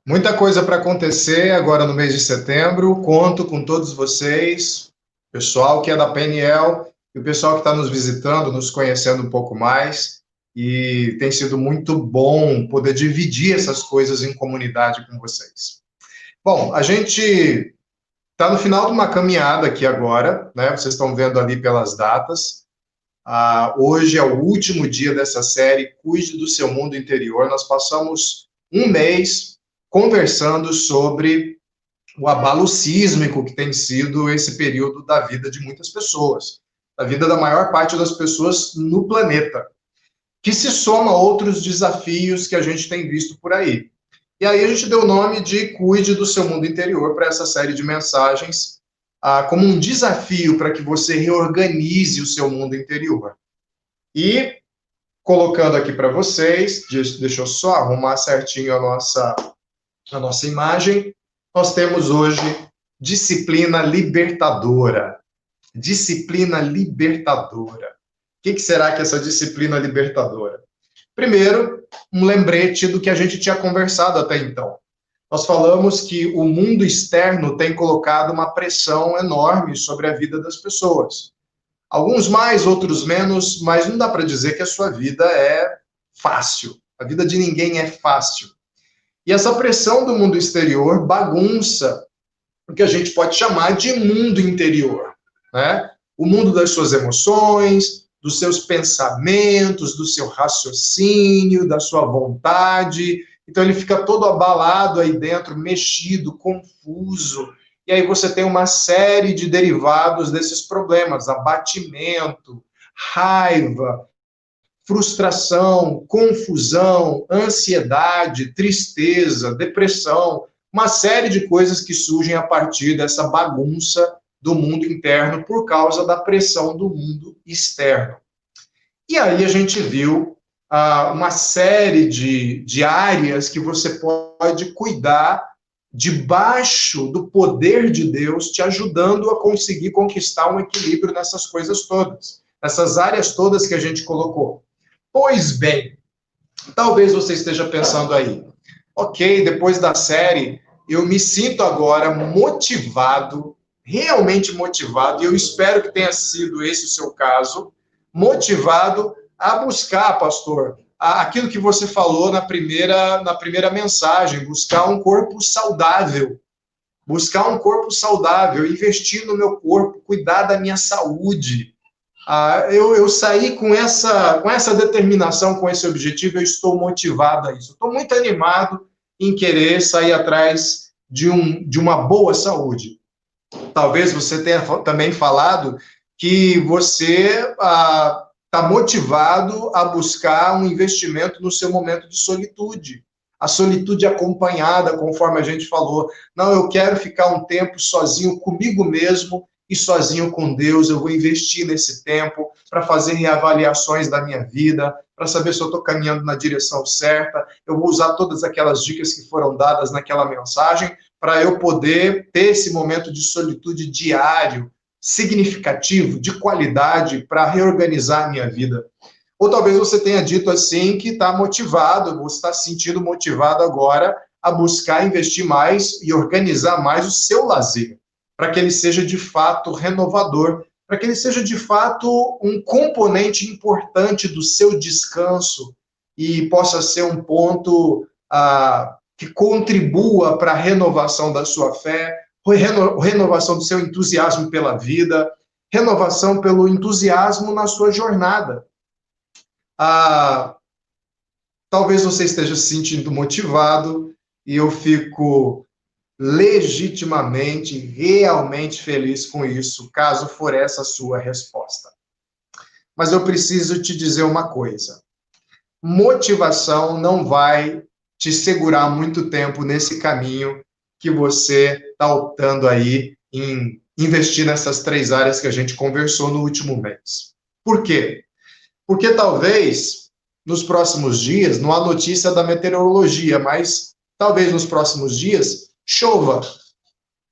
Muita coisa para acontecer agora no mês de setembro. Conto com todos vocês, pessoal que é da PNL e o pessoal que está nos visitando, nos conhecendo um pouco mais. E tem sido muito bom poder dividir essas coisas em comunidade com vocês. Bom, a gente está no final de uma caminhada aqui agora, né? Vocês estão vendo ali pelas datas. Hoje é o último dia dessa série, Cuide do Seu Mundo Interior. Nós passamos um mês conversando sobre o abalo sísmico que tem sido esse período da vida de muitas pessoas, da vida da maior parte das pessoas no planeta, que se soma a outros desafios que a gente tem visto por aí. E aí a gente deu o nome de Cuide do Seu Mundo Interior para essa série de mensagens, como um desafio para que você reorganize o seu mundo interior. E colocando aqui para vocês, deixa eu só arrumar certinho a nossa imagem, nós temos hoje disciplina libertadora. Disciplina libertadora. O que será que é essa disciplina libertadora? Primeiro, um lembrete do que a gente tinha conversado até então. Nós falamos que o mundo externo tem colocado uma pressão enorme sobre a vida das pessoas. Alguns mais, outros menos, mas não dá para dizer que a sua vida é fácil. A vida de ninguém é fácil. E essa pressão do mundo exterior bagunça o que a gente pode chamar de mundo interior, né? O mundo das suas emoções, dos seus pensamentos, do seu raciocínio, da sua vontade. Então ele fica todo abalado aí dentro, mexido, confuso. E aí você tem uma série de derivados desses problemas: abatimento, raiva, frustração, confusão, ansiedade, tristeza, depressão, uma série de coisas que surgem a partir dessa bagunça do mundo interno por causa da pressão do mundo externo. E aí a gente viu uma série de áreas que você pode cuidar debaixo do poder de Deus, te ajudando a conseguir conquistar um equilíbrio nessas coisas todas, nessas áreas todas que a gente colocou. Pois bem, talvez você esteja pensando aí, ok, depois da série, eu me sinto agora motivado, realmente motivado, e eu espero que tenha sido esse o seu caso, motivado a buscar, pastor, aquilo que você falou na primeira mensagem, buscar um corpo saudável, investir no meu corpo, cuidar da minha saúde. Eu saí com essa determinação, com esse objetivo, eu estou motivado a isso. Estou muito animado em querer sair atrás de uma boa saúde. Talvez você tenha também falado que você está motivado a buscar um investimento no seu momento de solitude. A solitude acompanhada, conforme a gente falou. Não, eu quero ficar um tempo sozinho comigo mesmo e sozinho com Deus. Eu vou investir nesse tempo para fazer reavaliações da minha vida, para saber se eu estou caminhando na direção certa. Eu vou usar todas aquelas dicas que foram dadas naquela mensagem para eu poder ter esse momento de solitude diário, significativo, de qualidade, para reorganizar a minha vida. Ou talvez você tenha dito assim que está motivado, você está se sentindo motivado agora a buscar investir mais e organizar mais o seu lazer, para que ele seja de fato renovador, para que ele seja de fato um componente importante do seu descanso e possa ser um ponto que contribua para a renovação da sua fé, renovação do seu entusiasmo pela vida, renovação pelo entusiasmo na sua jornada. Talvez você esteja se sentindo motivado e eu fico legitimamente, realmente feliz com isso, caso for essa a sua resposta. Mas eu preciso te dizer uma coisa: motivação não vai te segurar muito tempo nesse caminho que você está optando aí em investir nessas 3 áreas que a gente conversou no último mês. Por quê? Porque talvez nos próximos dias, não há notícia da meteorologia, mas talvez nos próximos dias chova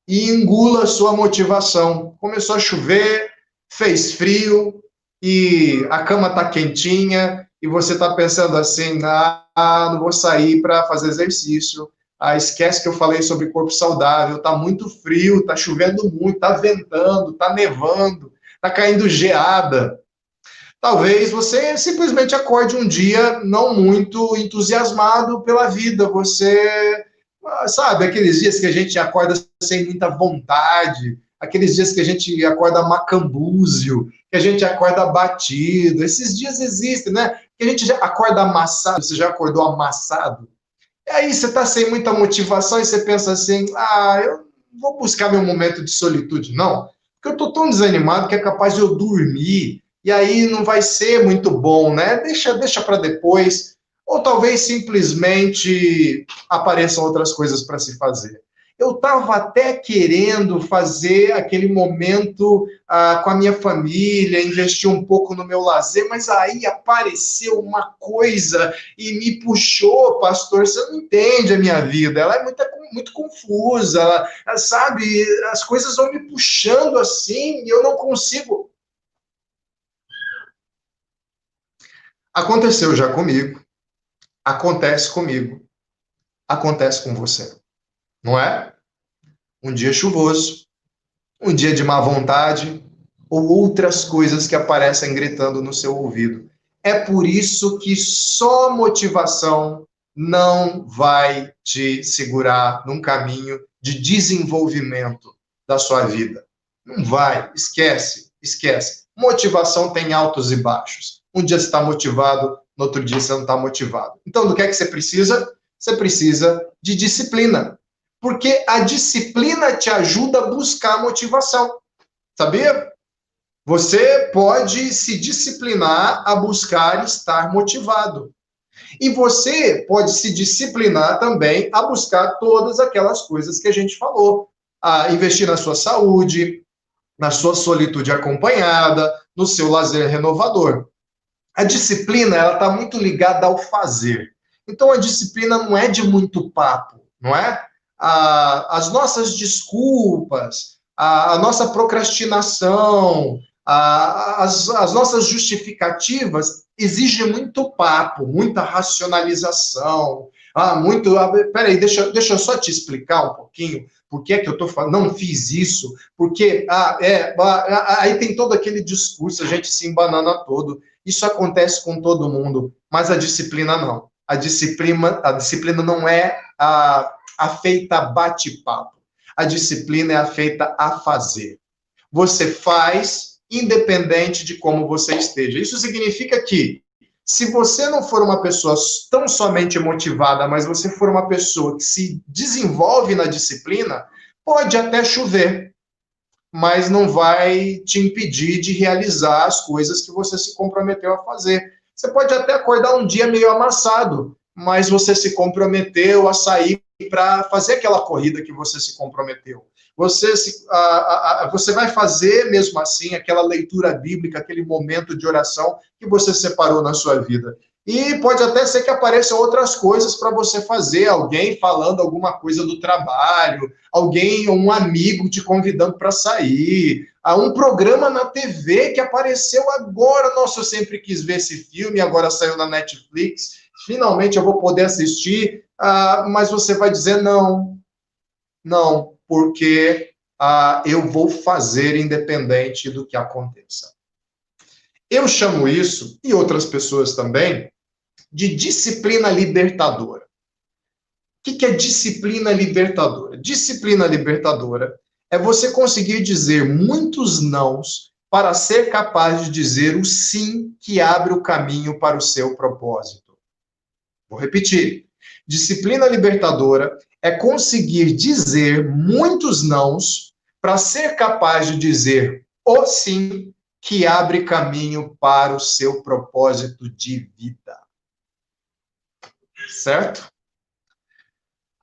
e engula a sua motivação. Começou a chover, fez frio e a cama está quentinha e você está pensando assim, não vou sair para fazer exercício, esquece que eu falei sobre corpo saudável, está muito frio, está chovendo muito, está ventando, está nevando, está caindo geada. Talvez você simplesmente acorde um dia não muito entusiasmado pela vida. Você, sabe, aqueles dias que a gente acorda sem muita vontade, aqueles dias que a gente acorda macambúzio, que a gente acorda abatido. Esses dias existem, né? Que a gente já acorda amassado. Você já acordou amassado? E aí você está sem muita motivação e você pensa assim, eu não vou buscar meu momento de solitude, não. Porque eu estou tão desanimado que é capaz de eu dormir, e aí não vai ser muito bom, né? Deixa para depois. Ou talvez simplesmente apareçam outras coisas para se fazer. Eu estava até querendo fazer aquele momento com a minha família, investir um pouco no meu lazer, mas aí apareceu uma coisa e me puxou, pastor. Você não entende a minha vida, ela é muito confusa, sabe? As coisas vão me puxando assim e eu não consigo. Aconteceu já comigo, acontece comigo, acontece com você, não é? Um dia chuvoso, um dia de má vontade, ou outras coisas que aparecem gritando no seu ouvido. É por isso que só motivação não vai te segurar num caminho de desenvolvimento da sua vida. Não vai, esquece. Motivação tem altos e baixos. Um dia você está motivado, no outro dia você não está motivado. Então, do que é que você precisa? Você precisa de disciplina. Porque a disciplina te ajuda a buscar a motivação. Sabia? Você pode se disciplinar a buscar estar motivado. E você pode se disciplinar também a buscar todas aquelas coisas que a gente falou. A investir na sua saúde, na sua solitude acompanhada, no seu lazer renovador. A disciplina, ela está muito ligada ao fazer. Então, a disciplina não é de muito papo, não é? As nossas desculpas, a nossa procrastinação, as nossas justificativas exigem muito papo, muita racionalização, peraí, deixa eu só te explicar um pouquinho por que é que eu não fiz isso, porque aí tem todo aquele discurso, a gente se embanana todo. Isso acontece com todo mundo, mas a disciplina não. A disciplina não é a feita a bate-papo. A disciplina é a feita a fazer. Você faz independente de como você esteja. Isso significa que, se você não for uma pessoa tão somente motivada, mas você for uma pessoa que se desenvolve na disciplina, pode até chover, mas não vai te impedir de realizar as coisas que você se comprometeu a fazer. Você pode até acordar um dia meio amassado, mas você se comprometeu a sair para fazer aquela corrida que você se comprometeu. Você vai fazer, mesmo assim, aquela leitura bíblica, aquele momento de oração que você separou na sua vida. E pode até ser que apareçam outras coisas para você fazer, alguém falando alguma coisa do trabalho, alguém, um amigo te convidando para sair, um programa na TV que apareceu agora. Nossa, eu sempre quis ver esse filme, agora saiu na Netflix, finalmente eu vou poder assistir, mas você vai dizer não, porque eu vou fazer independente do que aconteça. Eu chamo isso, e outras pessoas também, de disciplina libertadora. O que é disciplina libertadora? Disciplina libertadora é você conseguir dizer muitos nãos para ser capaz de dizer o sim que abre o caminho para o seu propósito. Vou repetir. Disciplina libertadora é conseguir dizer muitos nãos para ser capaz de dizer o sim que abre caminho para o seu propósito de vida. Certo?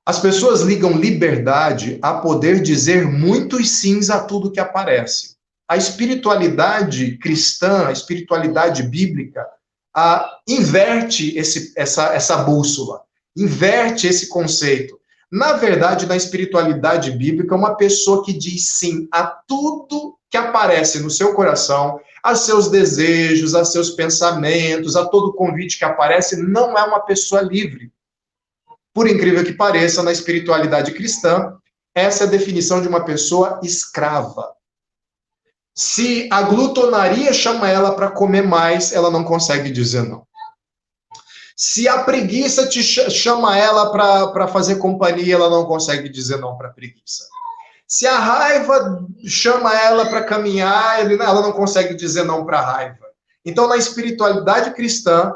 As pessoas ligam liberdade a poder dizer muitos sims a tudo que aparece. A espiritualidade cristã, a espiritualidade bíblica, inverte essa bússola, inverte esse conceito. Na verdade, na espiritualidade bíblica, uma pessoa que diz sim a tudo que aparece no seu coração, a seus desejos, a seus pensamentos, a todo convite que aparece, não é uma pessoa livre. por incrível que pareça, na espiritualidade cristã, essa é a definição de uma pessoa escrava. Se a glutonaria chama ela para comer mais, ela não consegue dizer não. Se a preguiça te chama ela para fazer companhia, ela não consegue dizer não para a preguiça. Se a raiva chama ela para caminhar, ela não consegue dizer não para a raiva. Então, na espiritualidade cristã,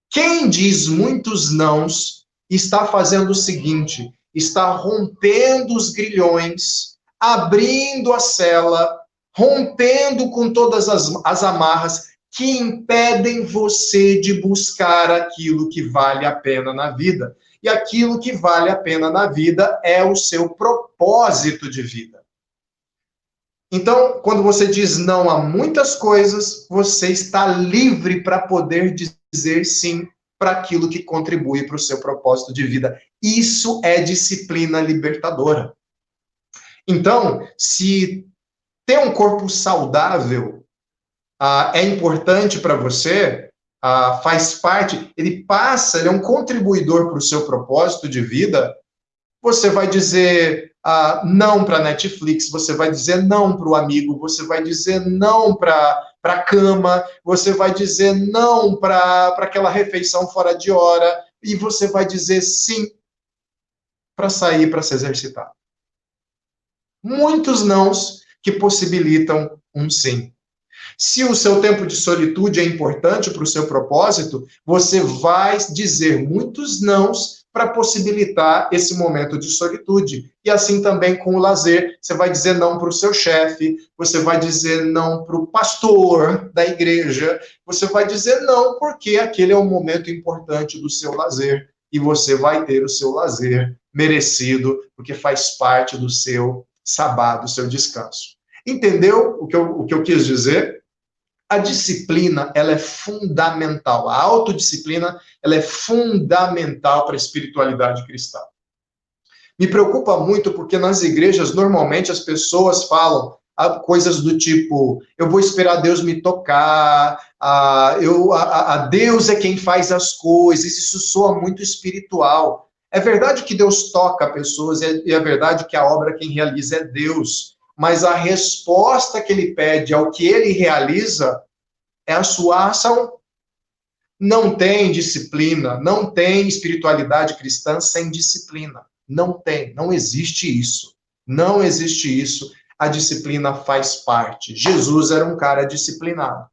quem diz muitos nãos está fazendo o seguinte, está rompendo os grilhões, abrindo a cela, rompendo com todas as amarras que impedem você de buscar aquilo que vale a pena na vida. E aquilo que vale a pena na vida é o seu propósito de vida. Então, quando você diz não a muitas coisas, você está livre para poder dizer sim para aquilo que contribui para o seu propósito de vida. Isso é disciplina libertadora. Então, se ter um corpo saudável é importante para você, faz parte, ele é um contribuidor para o seu propósito de vida, você vai dizer não para a Netflix, você vai dizer não para o amigo, você vai dizer não para a cama, você vai dizer não para aquela refeição fora de hora, e você vai dizer sim para sair para se exercitar. Muitos nãos que possibilitam um sim. Se o seu tempo de solitude é importante para o seu propósito, você vai dizer muitos nãos para possibilitar esse momento de solitude. E assim também com o lazer, você vai dizer não para o seu chefe, você vai dizer não para o pastor da igreja, você vai dizer não porque aquele é um momento importante do seu lazer e você vai ter o seu lazer merecido, porque faz parte do seu sabá, do seu descanso. Entendeu o que eu quis dizer? A disciplina, ela é fundamental. A autodisciplina, ela é fundamental para a espiritualidade cristã. Me preocupa muito porque nas igrejas, normalmente, as pessoas falam coisas do tipo, eu vou esperar Deus me tocar, Deus é quem faz as coisas, isso soa muito espiritual. É verdade que Deus toca pessoas, e é verdade que a obra quem realiza é Deus, mas a resposta que ele pede ao que ele realiza é a sua ação. Não tem disciplina, não tem espiritualidade cristã sem disciplina. Não tem, não existe isso. Não existe isso. A disciplina faz parte. Jesus era um cara disciplinado.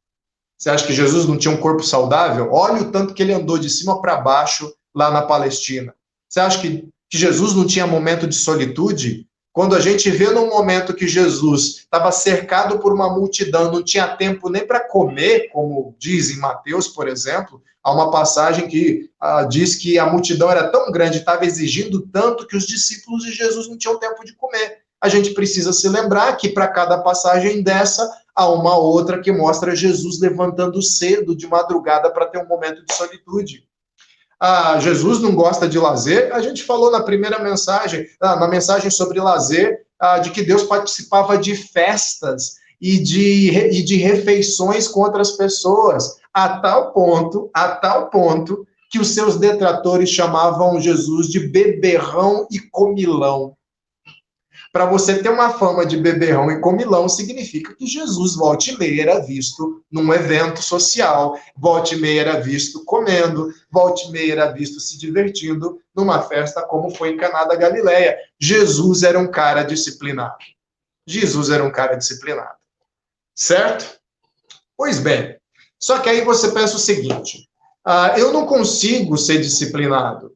Você acha que Jesus não tinha um corpo saudável? Olha o tanto que ele andou de cima para baixo lá na Palestina. Você acha que Jesus não tinha momento de solitude? Quando a gente vê num momento que Jesus estava cercado por uma multidão, não tinha tempo nem para comer, como diz em Mateus, por exemplo, há uma passagem que diz que a multidão era tão grande, estava exigindo tanto que os discípulos de Jesus não tinham tempo de comer. A gente precisa se lembrar que para cada passagem dessa, há uma outra que mostra Jesus levantando cedo, de madrugada, para ter um momento de solitude. Jesus não gosta de lazer, a gente falou na primeira mensagem, na mensagem sobre lazer, de que Deus participava de festas e de refeições com outras pessoas, a tal ponto que os seus detratores chamavam Jesus de beberrão e comilão. Para você ter uma fama de beberrão e comilão, significa que Jesus, volta e meia, era visto num evento social, volta e meia era visto comendo, volta e meia era visto se divertindo numa festa como foi em Caná da Galileia. Jesus era um cara disciplinado. Jesus era um cara disciplinado. Certo? Pois bem, só que aí você pensa o seguinte, eu não consigo ser disciplinado.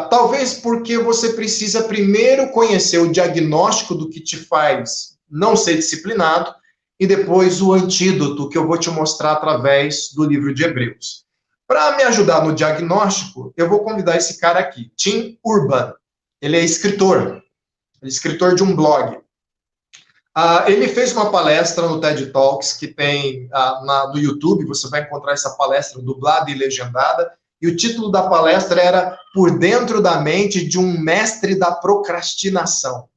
Talvez porque você precisa primeiro conhecer o diagnóstico do que te faz não ser disciplinado e depois o antídoto que eu vou te mostrar através do livro de Hebreus. Para me ajudar no diagnóstico, eu vou convidar esse cara aqui, Tim Urban. Ele é escritor de um blog. Ele fez uma palestra no TED Talks que tem no YouTube, você vai encontrar essa palestra dublada e legendada, e o título da palestra era Por Dentro da Mente de um Mestre da Procrastinação.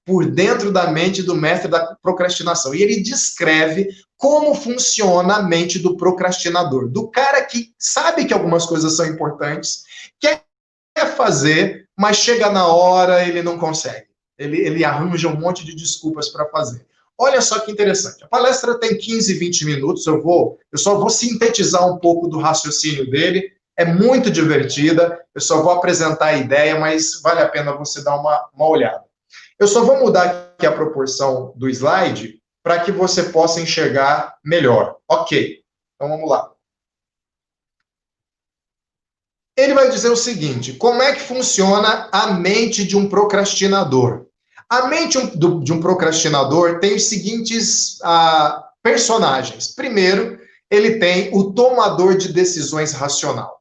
Por dentro da mente do mestre da procrastinação. E ele descreve como funciona a mente do procrastinador. Do cara que sabe que algumas coisas são importantes, quer quer fazer, mas chega na hora, ele não consegue. Ele arranja um monte de desculpas para fazer. Olha só que interessante. A palestra tem 15, 20 minutos. Eu só vou sintetizar um pouco do raciocínio dele. É muito divertida. Eu só vou apresentar a ideia, mas vale a pena você dar uma olhada. Eu só vou mudar aqui a proporção do slide para que você possa enxergar melhor. Ok. Então vamos lá. Ele vai dizer o seguinte: como é que funciona a mente de um procrastinador? A mente de um procrastinador tem os seguintes personagens. Primeiro, ele tem o tomador de decisões racional.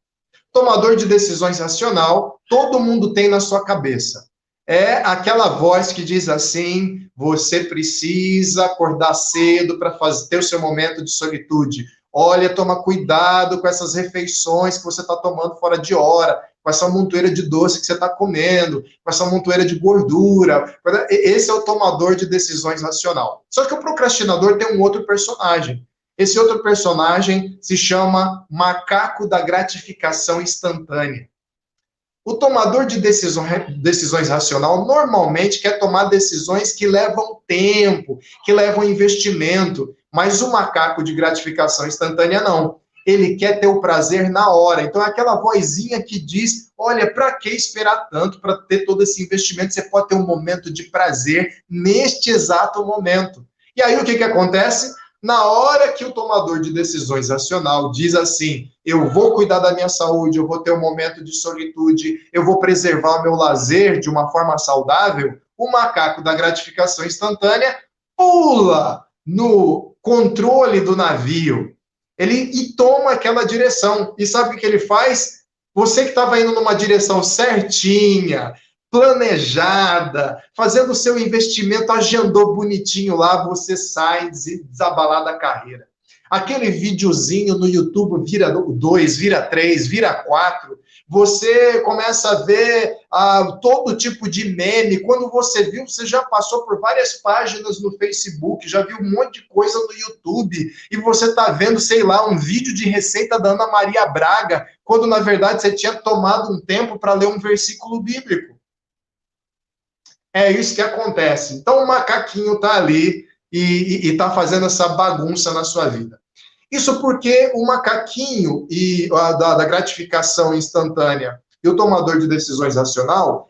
Tomador de decisões racional, todo mundo tem na sua cabeça. É aquela voz que diz assim: você precisa acordar cedo para ter o seu momento de solitude. Olha, toma cuidado com essas refeições que você está tomando fora de hora, com essa montoeira de doce que você está comendo, com essa montoeira de gordura. Esse é o tomador de decisões racional. Só que o procrastinador tem um outro personagem. Esse outro personagem se chama macaco da gratificação instantânea. O tomador de decisões racional normalmente quer tomar decisões que levam tempo, que levam investimento, mas o macaco de gratificação instantânea não. Ele quer ter o prazer na hora. Então é aquela vozinha que diz: olha, para que esperar tanto para ter todo esse investimento? Você pode ter um momento de prazer neste exato momento. E aí o que acontece? Na hora que o tomador de decisões racional diz assim: eu vou cuidar da minha saúde, eu vou ter um momento de solitude, eu vou preservar o meu lazer de uma forma saudável, o macaco da gratificação instantânea pula no controle do navio. E toma aquela direção. E sabe o que ele faz? Você que estava indo numa direção certinha, planejada, fazendo o seu investimento, agendou bonitinho lá, você sai desabalado da carreira. Aquele videozinho no YouTube vira 2, vira 3, vira 4, você começa a ver todo tipo de meme. Quando você viu, você já passou por várias páginas no Facebook, já viu um monte de coisa no YouTube, e você está vendo, sei lá, um vídeo de receita da Ana Maria Braga, quando na verdade você tinha tomado um tempo para ler um versículo bíblico. É isso que acontece. Então o macaquinho está ali e está fazendo essa bagunça na sua vida. Isso porque o macaquinho da gratificação instantânea e o tomador de decisões racional,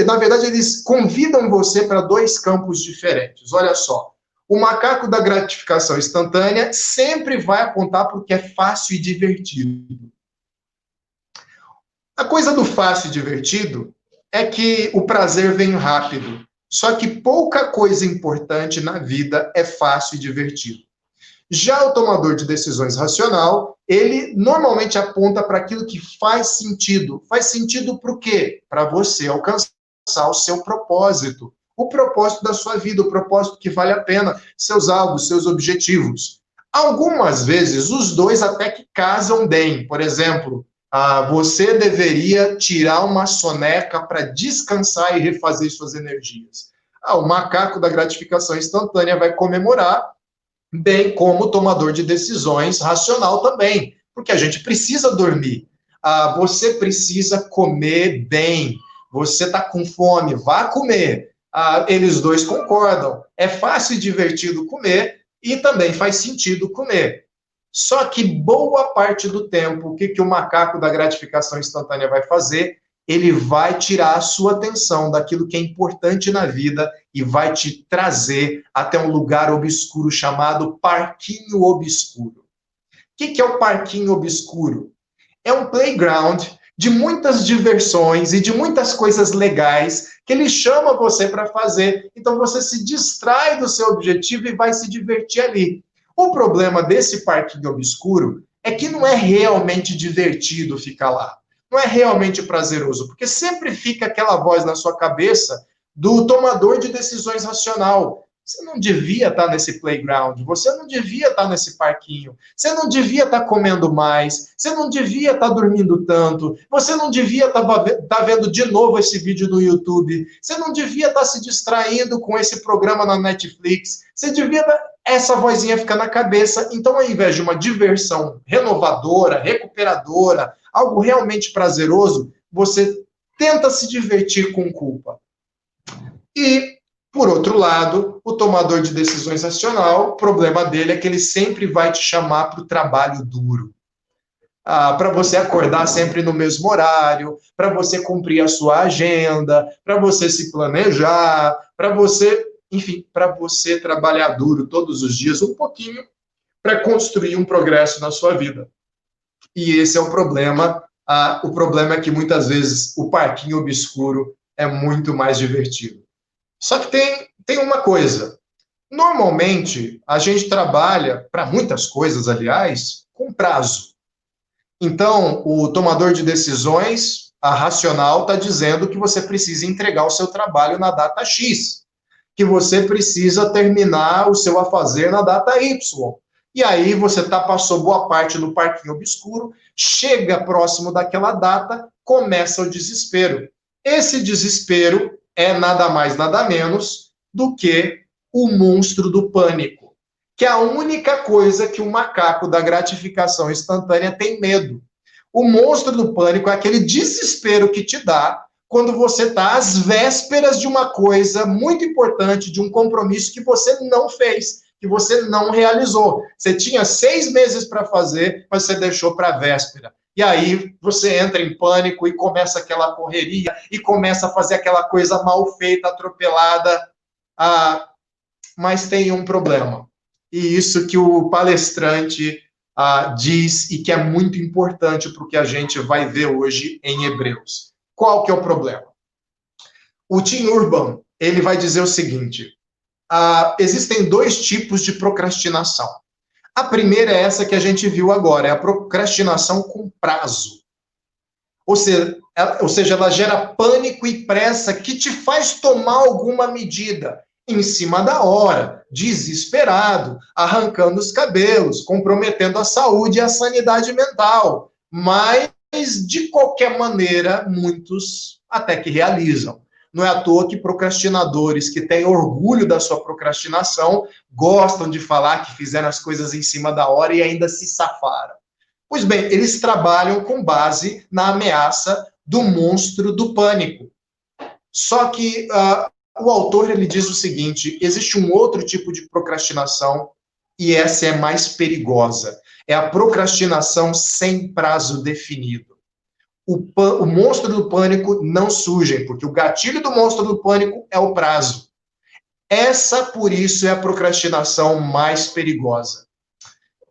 na verdade, eles convidam você para dois campos diferentes. Olha só, o macaco da gratificação instantânea sempre vai apontar para o que é fácil e divertido. A coisa do fácil e divertido é que o prazer vem rápido. Só que pouca coisa importante na vida é fácil e divertido. Já o tomador de decisões racional, ele normalmente aponta para aquilo que faz sentido. Faz sentido para o quê? Para você alcançar o seu propósito. O propósito da sua vida, o propósito que vale a pena, seus alvos, seus objetivos. Algumas vezes, os dois até que casam bem. Por exemplo, você deveria tirar uma soneca para descansar e refazer suas energias. O macaco da gratificação instantânea vai comemorar, bem como o tomador de decisões racional também, porque a gente precisa dormir. Você precisa comer bem. Você está com fome, vá comer. Eles dois concordam. É fácil e divertido comer e também faz sentido comer. Só que boa parte do tempo, o que o macaco da gratificação instantânea vai fazer? Ele vai tirar a sua atenção daquilo que é importante na vida e vai te trazer até um lugar obscuro chamado parquinho obscuro. O que é o parquinho obscuro? É um playground de muitas diversões e de muitas coisas legais que ele chama você para fazer. Então você se distrai do seu objetivo e vai se divertir ali. O problema desse parquinho obscuro é que não é realmente divertido ficar lá. Não é realmente prazeroso, porque sempre fica aquela voz na sua cabeça do tomador de decisões racional. Você não devia estar nesse playground, você não devia estar nesse parquinho, você não devia estar comendo mais, você não devia estar dormindo tanto, você não devia estar vendo de novo esse vídeo no YouTube, você não devia estar se distraindo com esse programa na Netflix, você devia estar... Essa vozinha fica na cabeça. Então, ao invés de uma diversão renovadora, recuperadora, algo realmente prazeroso, você tenta se divertir com culpa. E, por outro lado, o tomador de decisões racional, o problema dele é que ele sempre vai te chamar para o trabalho duro. Para você acordar sempre no mesmo horário, para você cumprir a sua agenda, para você se planejar, para você, enfim, para você trabalhar duro todos os dias um pouquinho para construir um progresso na sua vida. E esse é o problema. O problema é que muitas vezes o parquinho obscuro é muito mais divertido. Só que tem uma coisa. Normalmente, a gente trabalha, para muitas coisas, aliás, com prazo. Então, o tomador de decisões, a racional, está dizendo que você precisa entregar o seu trabalho na data X, que você precisa terminar o seu afazer na data Y. E aí você passou boa parte do parquinho obscuro, chega próximo daquela data, começa o desespero. Esse desespero é nada mais, nada menos do que o monstro do pânico, que é a única coisa que o macaco da gratificação instantânea tem medo. O monstro do pânico é aquele desespero que te dá quando você está às vésperas de uma coisa muito importante, de um compromisso que você não fez, que você não realizou. Você tinha 6 meses para fazer, mas você deixou para a véspera. E aí você entra em pânico e começa aquela correria, e começa a fazer aquela coisa mal feita, atropelada. Mas tem um problema. E isso que o palestrante diz e que é muito importante para o que a gente vai ver hoje em Hebreus. Qual que é o problema? O Tim Urban, ele vai dizer o seguinte: existem 2 tipos de procrastinação. A primeira é essa que a gente viu agora, é a procrastinação com prazo. Ou seja, ela gera pânico e pressa que te faz tomar alguma medida em cima da hora, desesperado, arrancando os cabelos, comprometendo a saúde e a sanidade mental. Mas, de qualquer maneira, muitos até que realizam. Não é à toa que procrastinadores que têm orgulho da sua procrastinação gostam de falar que fizeram as coisas em cima da hora e ainda se safaram. Pois bem, eles trabalham com base na ameaça do monstro do pânico. Só que o autor ele diz o seguinte: existe um outro tipo de procrastinação e essa é mais perigosa. É a procrastinação sem prazo definido. O monstro do pânico não surge, porque o gatilho do monstro do pânico é o prazo. Essa, por isso, é a procrastinação mais perigosa.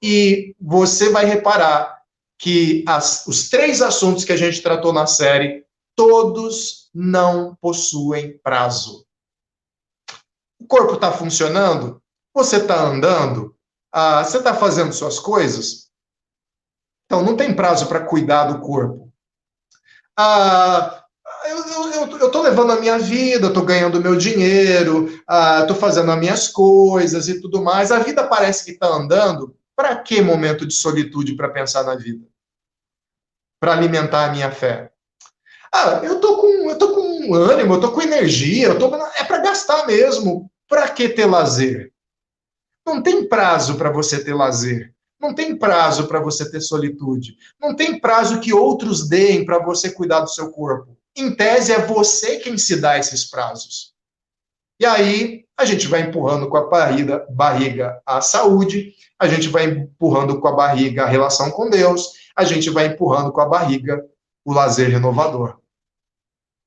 E você vai reparar que os 3 assuntos que a gente tratou na série, todos não possuem prazo. O corpo está funcionando? Você está andando? Você está fazendo suas coisas? Então, não tem prazo para cuidar do corpo. Eu estou levando a minha vida, estou ganhando meu dinheiro, estou fazendo as minhas coisas e tudo mais. A vida parece que está andando. Para que momento de solitude para pensar na vida? Para alimentar a minha fé? Eu tô com ânimo, eu tô com energia, é para gastar mesmo. Para que ter lazer? Não tem prazo para você ter lazer. Não tem prazo para você ter solitude. Não tem prazo que outros deem para você cuidar do seu corpo. Em tese, é você quem se dá esses prazos. E aí, a gente vai empurrando com a barriga a saúde, a gente vai empurrando com a barriga a relação com Deus, a gente vai empurrando com a barriga o lazer renovador.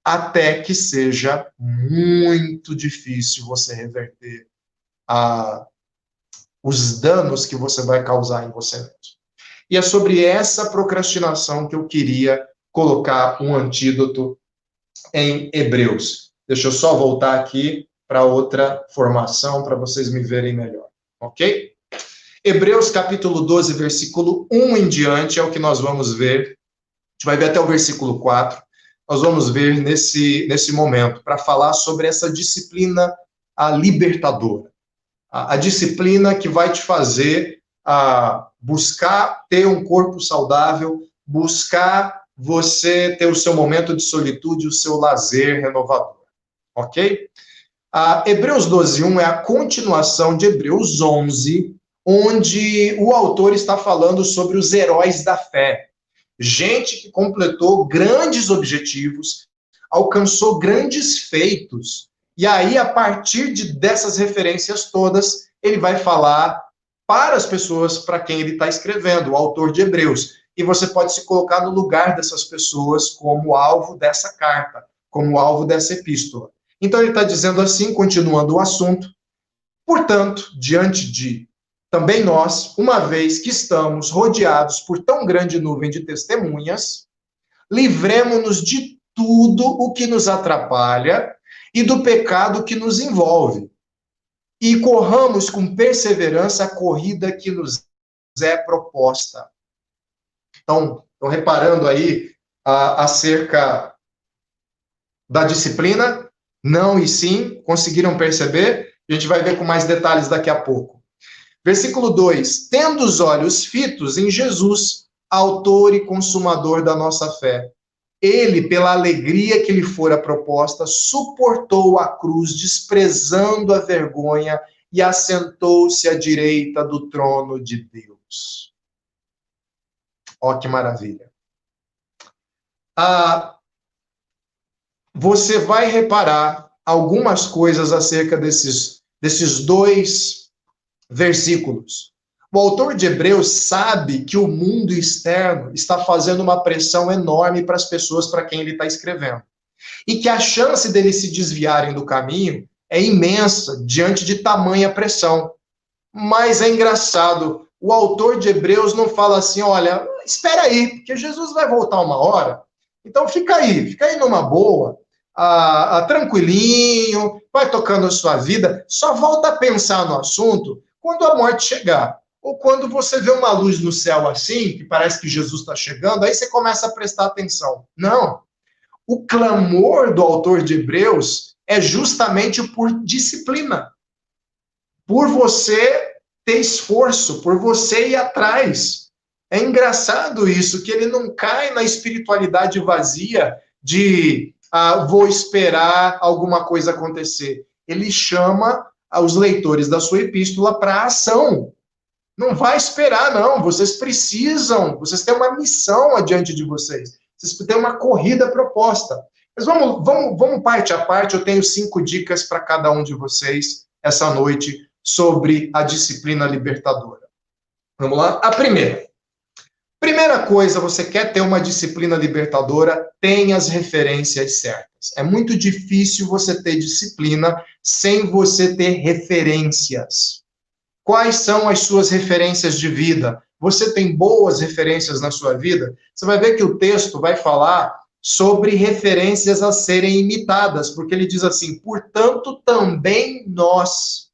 Até que seja muito difícil você reverter os danos que você vai causar em você mesmo. E é sobre essa procrastinação que eu queria colocar um antídoto em Hebreus. Deixa eu só voltar aqui para outra formação, para vocês me verem melhor, ok? Hebreus capítulo 12, versículo 1 em diante, é o que nós vamos ver. A gente vai ver até o versículo 4. Nós vamos ver nesse momento, para falar sobre essa disciplina libertadora. A disciplina que vai te fazer buscar ter um corpo saudável, buscar você ter o seu momento de solitude, o seu lazer renovador. Ok? Hebreus 12:1 é a continuação de Hebreus 11, onde o autor está falando sobre os heróis da fé. gente que completou grandes objetivos, alcançou grandes feitos. E aí, a partir dessas referências todas, ele vai falar para as pessoas para quem ele está escrevendo, o autor de Hebreus. E você pode se colocar no lugar dessas pessoas como alvo dessa carta, como alvo dessa epístola. Então, ele está dizendo assim, continuando o assunto: portanto, diante de também nós, uma vez que estamos rodeados por tão grande nuvem de testemunhas, livremo-nos de tudo o que nos atrapalha e do pecado que nos envolve, e corramos com perseverança a corrida que nos é proposta. Então, estão reparando aí acerca da disciplina? Não e sim, conseguiram perceber? A gente vai ver com mais detalhes daqui a pouco. Versículo 2: tendo os olhos fitos em Jesus, autor e consumador da nossa fé. Ele, pela alegria que lhe fora proposta, suportou a cruz, desprezando a vergonha, e assentou-se à direita do trono de Deus. Ó, que maravilha. Você vai reparar algumas coisas acerca desses dois versículos. O autor de Hebreus sabe que o mundo externo está fazendo uma pressão enorme para as pessoas para quem ele está escrevendo. E que a chance deles se desviarem do caminho é imensa diante de tamanha pressão. Mas é engraçado, o autor de Hebreus não fala assim: olha, espera aí, porque Jesus vai voltar uma hora, então fica aí numa boa, tranquilinho, vai tocando a sua vida, só volta a pensar no assunto quando a morte chegar. Ou quando você vê uma luz no céu assim, que parece que Jesus está chegando, aí você começa a prestar atenção. Não. O clamor do autor de Hebreus é justamente por disciplina. Por você ter esforço, por você ir atrás. É engraçado isso, que ele não cai na espiritualidade vazia de vou esperar alguma coisa acontecer. Ele chama os leitores da sua epístola para a ação. Não vai esperar, não. Vocês têm uma missão adiante de vocês. Vocês têm uma corrida proposta. Mas vamos parte a parte. Eu tenho 5 dicas para cada um de vocês essa noite sobre a disciplina libertadora. Vamos lá? A primeira coisa, você quer ter uma disciplina libertadora, tenha as referências certas. É muito difícil você ter disciplina sem você ter referências. Quais são as suas referências de vida? Você tem boas referências na sua vida? Você vai ver que o texto vai falar sobre referências a serem imitadas, porque ele diz assim: portanto, também nós.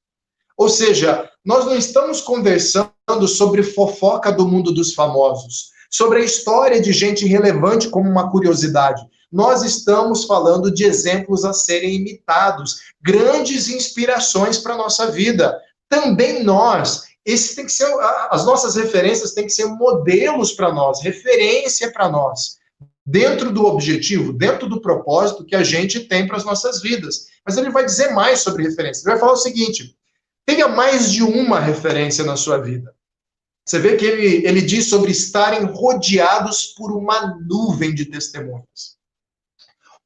Ou seja, nós não estamos conversando sobre fofoca do mundo dos famosos, sobre a história de gente relevante como uma curiosidade. Nós estamos falando de exemplos a serem imitados, grandes inspirações para a nossa vida. Também nós, as nossas referências têm que ser modelos para nós, referência para nós, dentro do objetivo, dentro do propósito que a gente tem para as nossas vidas. Mas ele vai dizer mais sobre referência. Ele vai falar o seguinte: tenha mais de uma referência na sua vida. Você vê que ele diz sobre estarem rodeados por uma nuvem de testemunhas.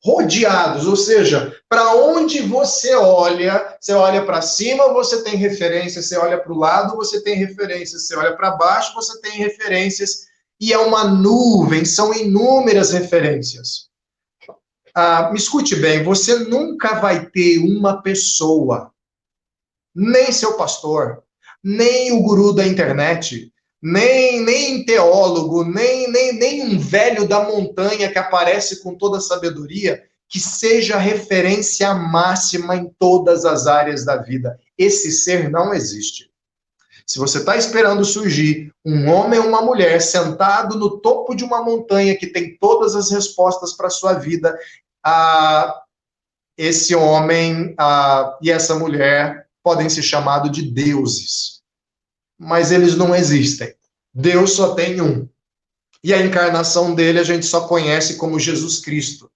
Rodeados, ou seja, para onde você olha para cima, você tem referências, você olha para o lado, você tem referências, você olha para baixo, você tem referências, e é uma nuvem, são inúmeras referências. Me escute bem, você nunca vai ter uma pessoa, nem seu pastor, nem o guru da internet, nem teólogo, nem um velho da montanha que aparece com toda a sabedoria, que seja referência máxima em todas as áreas da vida. Esse ser não existe. Se você está esperando surgir um homem ou uma mulher sentado no topo de uma montanha que tem todas as respostas para a sua vida, esse homem e essa mulher podem ser chamados de deuses. Mas eles não existem. Deus só tem um. E a encarnação dele a gente só conhece como Jesus Cristo.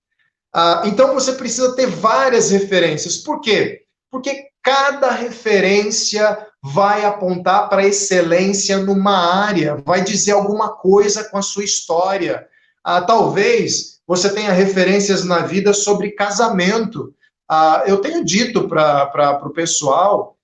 Então você precisa ter várias referências. Por quê? Porque cada referência vai apontar para excelência numa área, vai dizer alguma coisa com a sua história. Talvez você tenha referências na vida sobre casamento. Eu tenho dito para o pessoal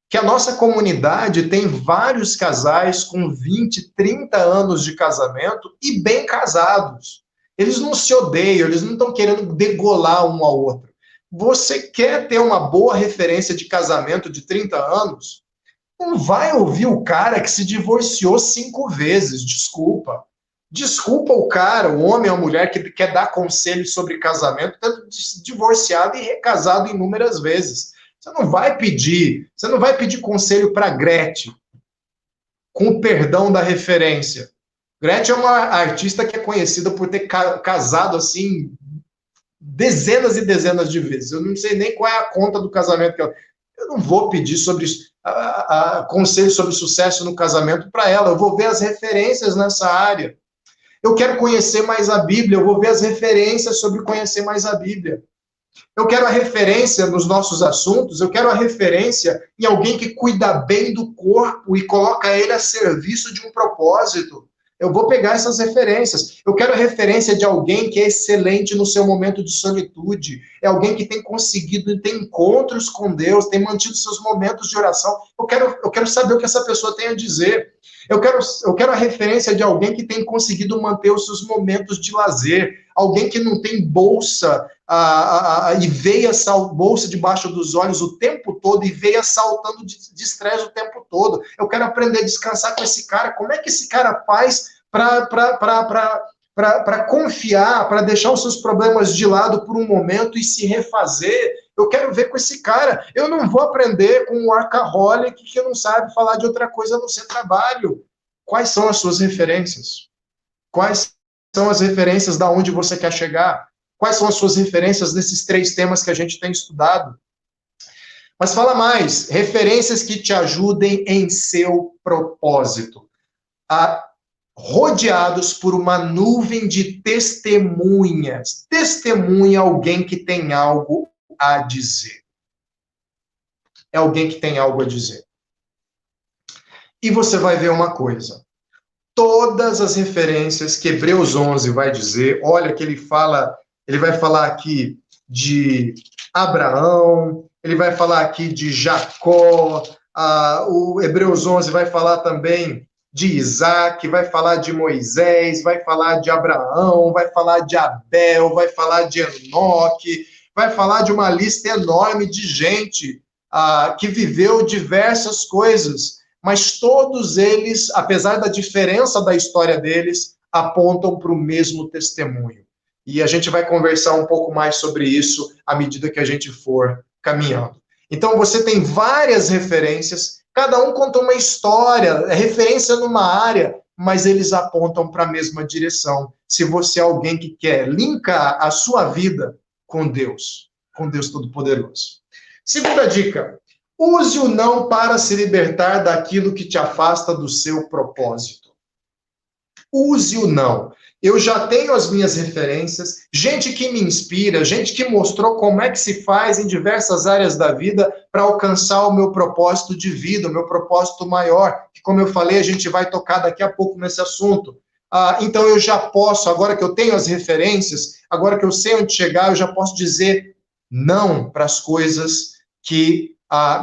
que a nossa comunidade tem vários casais com 20, 30 anos de casamento e bem casados. Eles não se odeiam, eles não estão querendo degolar um ao outro. Você quer ter uma boa referência de casamento de 30 anos? Não vai ouvir o cara que se divorciou 5 vezes, desculpa. Desculpa o cara, o homem ou a mulher que quer dar conselhos sobre casamento, tanto divorciado e recasado inúmeras vezes. Você não vai pedir conselho para Gretchen, com o perdão da referência. Gretchen é uma artista que é conhecida por ter casado assim dezenas e dezenas de vezes. Eu não sei nem qual é a conta do casamento que ela... Eu não vou pedir sobre conselho sobre sucesso no casamento para ela. Eu vou ver as referências nessa área. Eu quero conhecer mais a Bíblia. Eu vou ver as referências sobre conhecer mais a Bíblia. Eu quero a referência nos nossos assuntos, eu quero a referência em alguém que cuida bem do corpo e coloca ele a serviço de um propósito. Eu vou pegar essas referências. Eu quero a referência de alguém que é excelente no seu momento de solitude. É alguém que tem conseguido ter encontros com Deus, tem mantido seus momentos de oração. Eu quero saber o que essa pessoa tem a dizer. Eu quero a referência de alguém que tem conseguido manter os seus momentos de lazer. Alguém que não tem bolsa e veia bolsa debaixo dos olhos o tempo todo e veia saltando de estresse o tempo todo. Eu quero aprender a descansar com esse cara. Como é que esse cara faz para confiar, para deixar os seus problemas de lado por um momento e se refazer? Eu quero ver com esse cara. Eu não vou aprender com um workaholic que não sabe falar de outra coisa a não ser trabalho. Quais são as suas referências? Quais são as referências da onde você quer chegar? Quais são as suas referências nesses 3 temas que a gente tem estudado? Mas fala mais, referências que te ajudem em seu propósito. Rodeados por uma nuvem de testemunhas. Testemunha alguém que tem algo a dizer. É alguém que tem algo a dizer. E você vai ver uma coisa. Todas as referências que Hebreus 11 vai dizer, olha que ele vai falar aqui de Abraão, ele vai falar aqui de Jacó, o Hebreus 11 vai falar também de Isaac, vai falar de Moisés, vai falar de Abraão, vai falar de Abel, vai falar de Enoque, vai falar de uma lista enorme de gente que viveu diversas coisas, mas todos eles, apesar da diferença da história deles, apontam para o mesmo testemunho. E a gente vai conversar um pouco mais sobre isso à medida que a gente for caminhando. Então, você tem várias referências, cada um conta uma história, é referência numa área, mas eles apontam para a mesma direção. Se você é alguém que quer linkar a sua vida com Deus Todo-Poderoso. Segunda dica, use o não para se libertar daquilo que te afasta do seu propósito. Use o não. Eu já tenho as minhas referências, gente que me inspira, gente que mostrou como é que se faz em diversas áreas da vida para alcançar o meu propósito de vida, o meu propósito maior, que, como eu falei, a gente vai tocar daqui a pouco nesse assunto. Então eu já posso, agora que eu tenho as referências, agora que eu sei onde chegar, eu já posso dizer não para as coisas que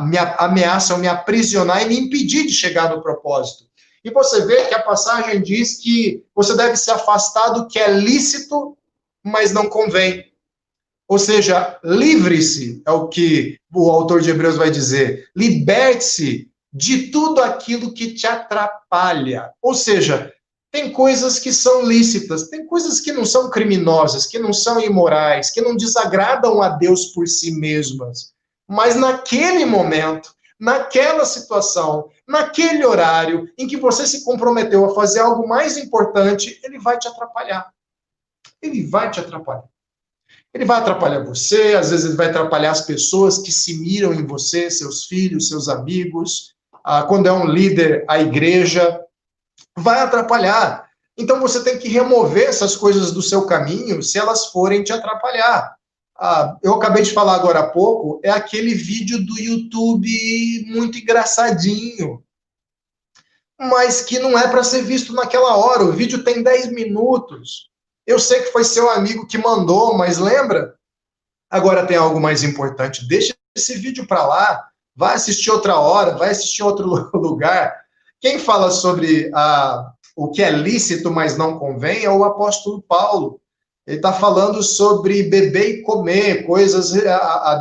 me ameaçam me aprisionar e me impedir de chegar no propósito. E você vê que a passagem diz que você deve se afastar do que é lícito, mas não convém. Ou seja, livre-se, é o que o autor de Hebreus vai dizer. Liberte-se de tudo aquilo que te atrapalha. Ou seja, tem coisas que são lícitas, tem coisas que não são criminosas, que não são imorais, que não desagradam a Deus por si mesmas. Mas naquele momento, naquela situação, naquele horário em que você se comprometeu a fazer algo mais importante, ele vai te atrapalhar. Ele vai te atrapalhar. Ele vai atrapalhar você, às vezes ele vai atrapalhar as pessoas que se miram em você, seus filhos, seus amigos. Quando é um líder, a igreja, vai atrapalhar. Então você tem que remover essas coisas do seu caminho se elas forem te atrapalhar. eu acabei de falar agora há pouco, é aquele vídeo do YouTube muito engraçadinho, mas que não é para ser visto naquela hora. O vídeo tem 10 minutos. Eu sei que foi seu amigo que mandou, mas lembra? Agora tem algo mais importante. Deixa esse vídeo para lá, vai assistir outra hora, vai assistir outro lugar. Quem fala sobre o que é lícito, mas não convém, é o apóstolo Paulo. Ele está falando sobre beber e comer, coisas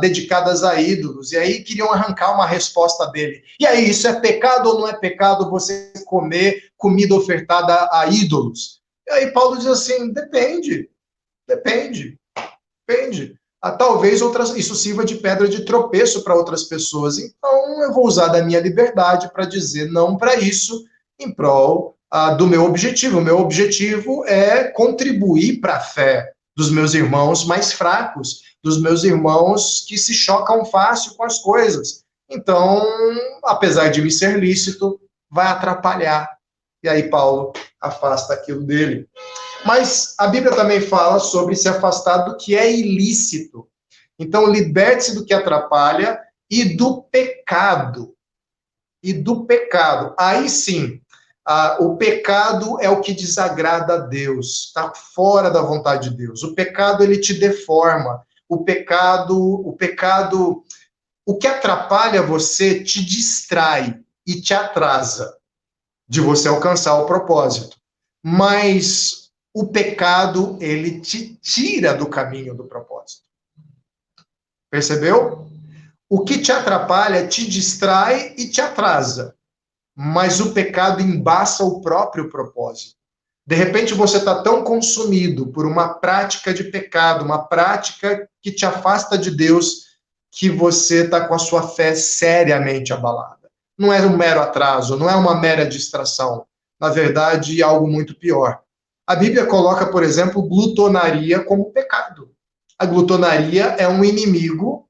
dedicadas a ídolos. E aí queriam arrancar uma resposta dele. E aí, isso é pecado ou não é pecado você comer comida ofertada a ídolos? E aí Paulo diz assim, depende. Talvez isso sirva de pedra de tropeço para outras pessoas. Então, eu vou usar da minha liberdade para dizer não para isso, em prol do meu objetivo. O meu objetivo é contribuir para a fé dos meus irmãos mais fracos, dos meus irmãos que se chocam fácil com as coisas. Então, apesar de me ser lícito, vai atrapalhar. E aí Paulo afasta aquilo dele. Mas a Bíblia também fala sobre se afastar do que é ilícito. Então, liberte-se do que atrapalha e do pecado. Aí sim, o pecado é o que desagrada a Deus, está fora da vontade de Deus. O pecado, ele te deforma. O que atrapalha você te distrai e te atrasa de você alcançar o propósito. Mas o pecado, ele te tira do caminho do propósito. Percebeu? O que te atrapalha te distrai e te atrasa. Mas o pecado embaça o próprio propósito. De repente você está tão consumido por uma prática de pecado, uma prática que te afasta de Deus, que você está com a sua fé seriamente abalada. Não é um mero atraso, não é uma mera distração. Na verdade, é algo muito pior. A Bíblia coloca, por exemplo, glutonaria como pecado. A glutonaria é um inimigo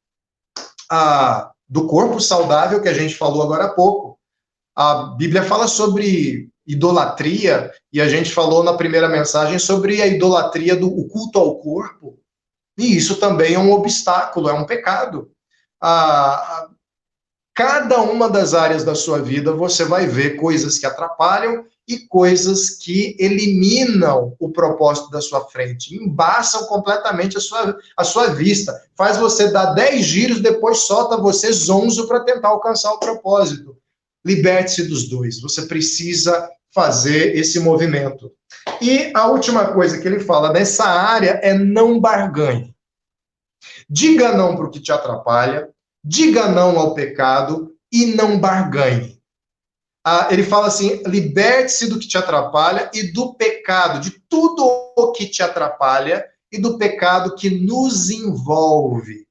do corpo saudável que a gente falou agora há pouco. A Bíblia fala sobre idolatria, e a gente falou na primeira mensagem sobre a idolatria do culto ao corpo, e isso também é um obstáculo, é um pecado. Cada uma das áreas da sua vida você vai ver coisas que atrapalham e coisas que eliminam o propósito da sua frente, embaçam completamente a sua vista, faz você dar 10 giros, depois solta você zonzo para tentar alcançar o propósito. Liberte-se dos dois, você precisa fazer esse movimento. E a última coisa que ele fala nessa área é não barganhe. Diga não para o que te atrapalha, diga não ao pecado e não barganhe. Ele fala assim, liberte-se do que te atrapalha e do pecado, de tudo o que te atrapalha e do pecado que nos envolve.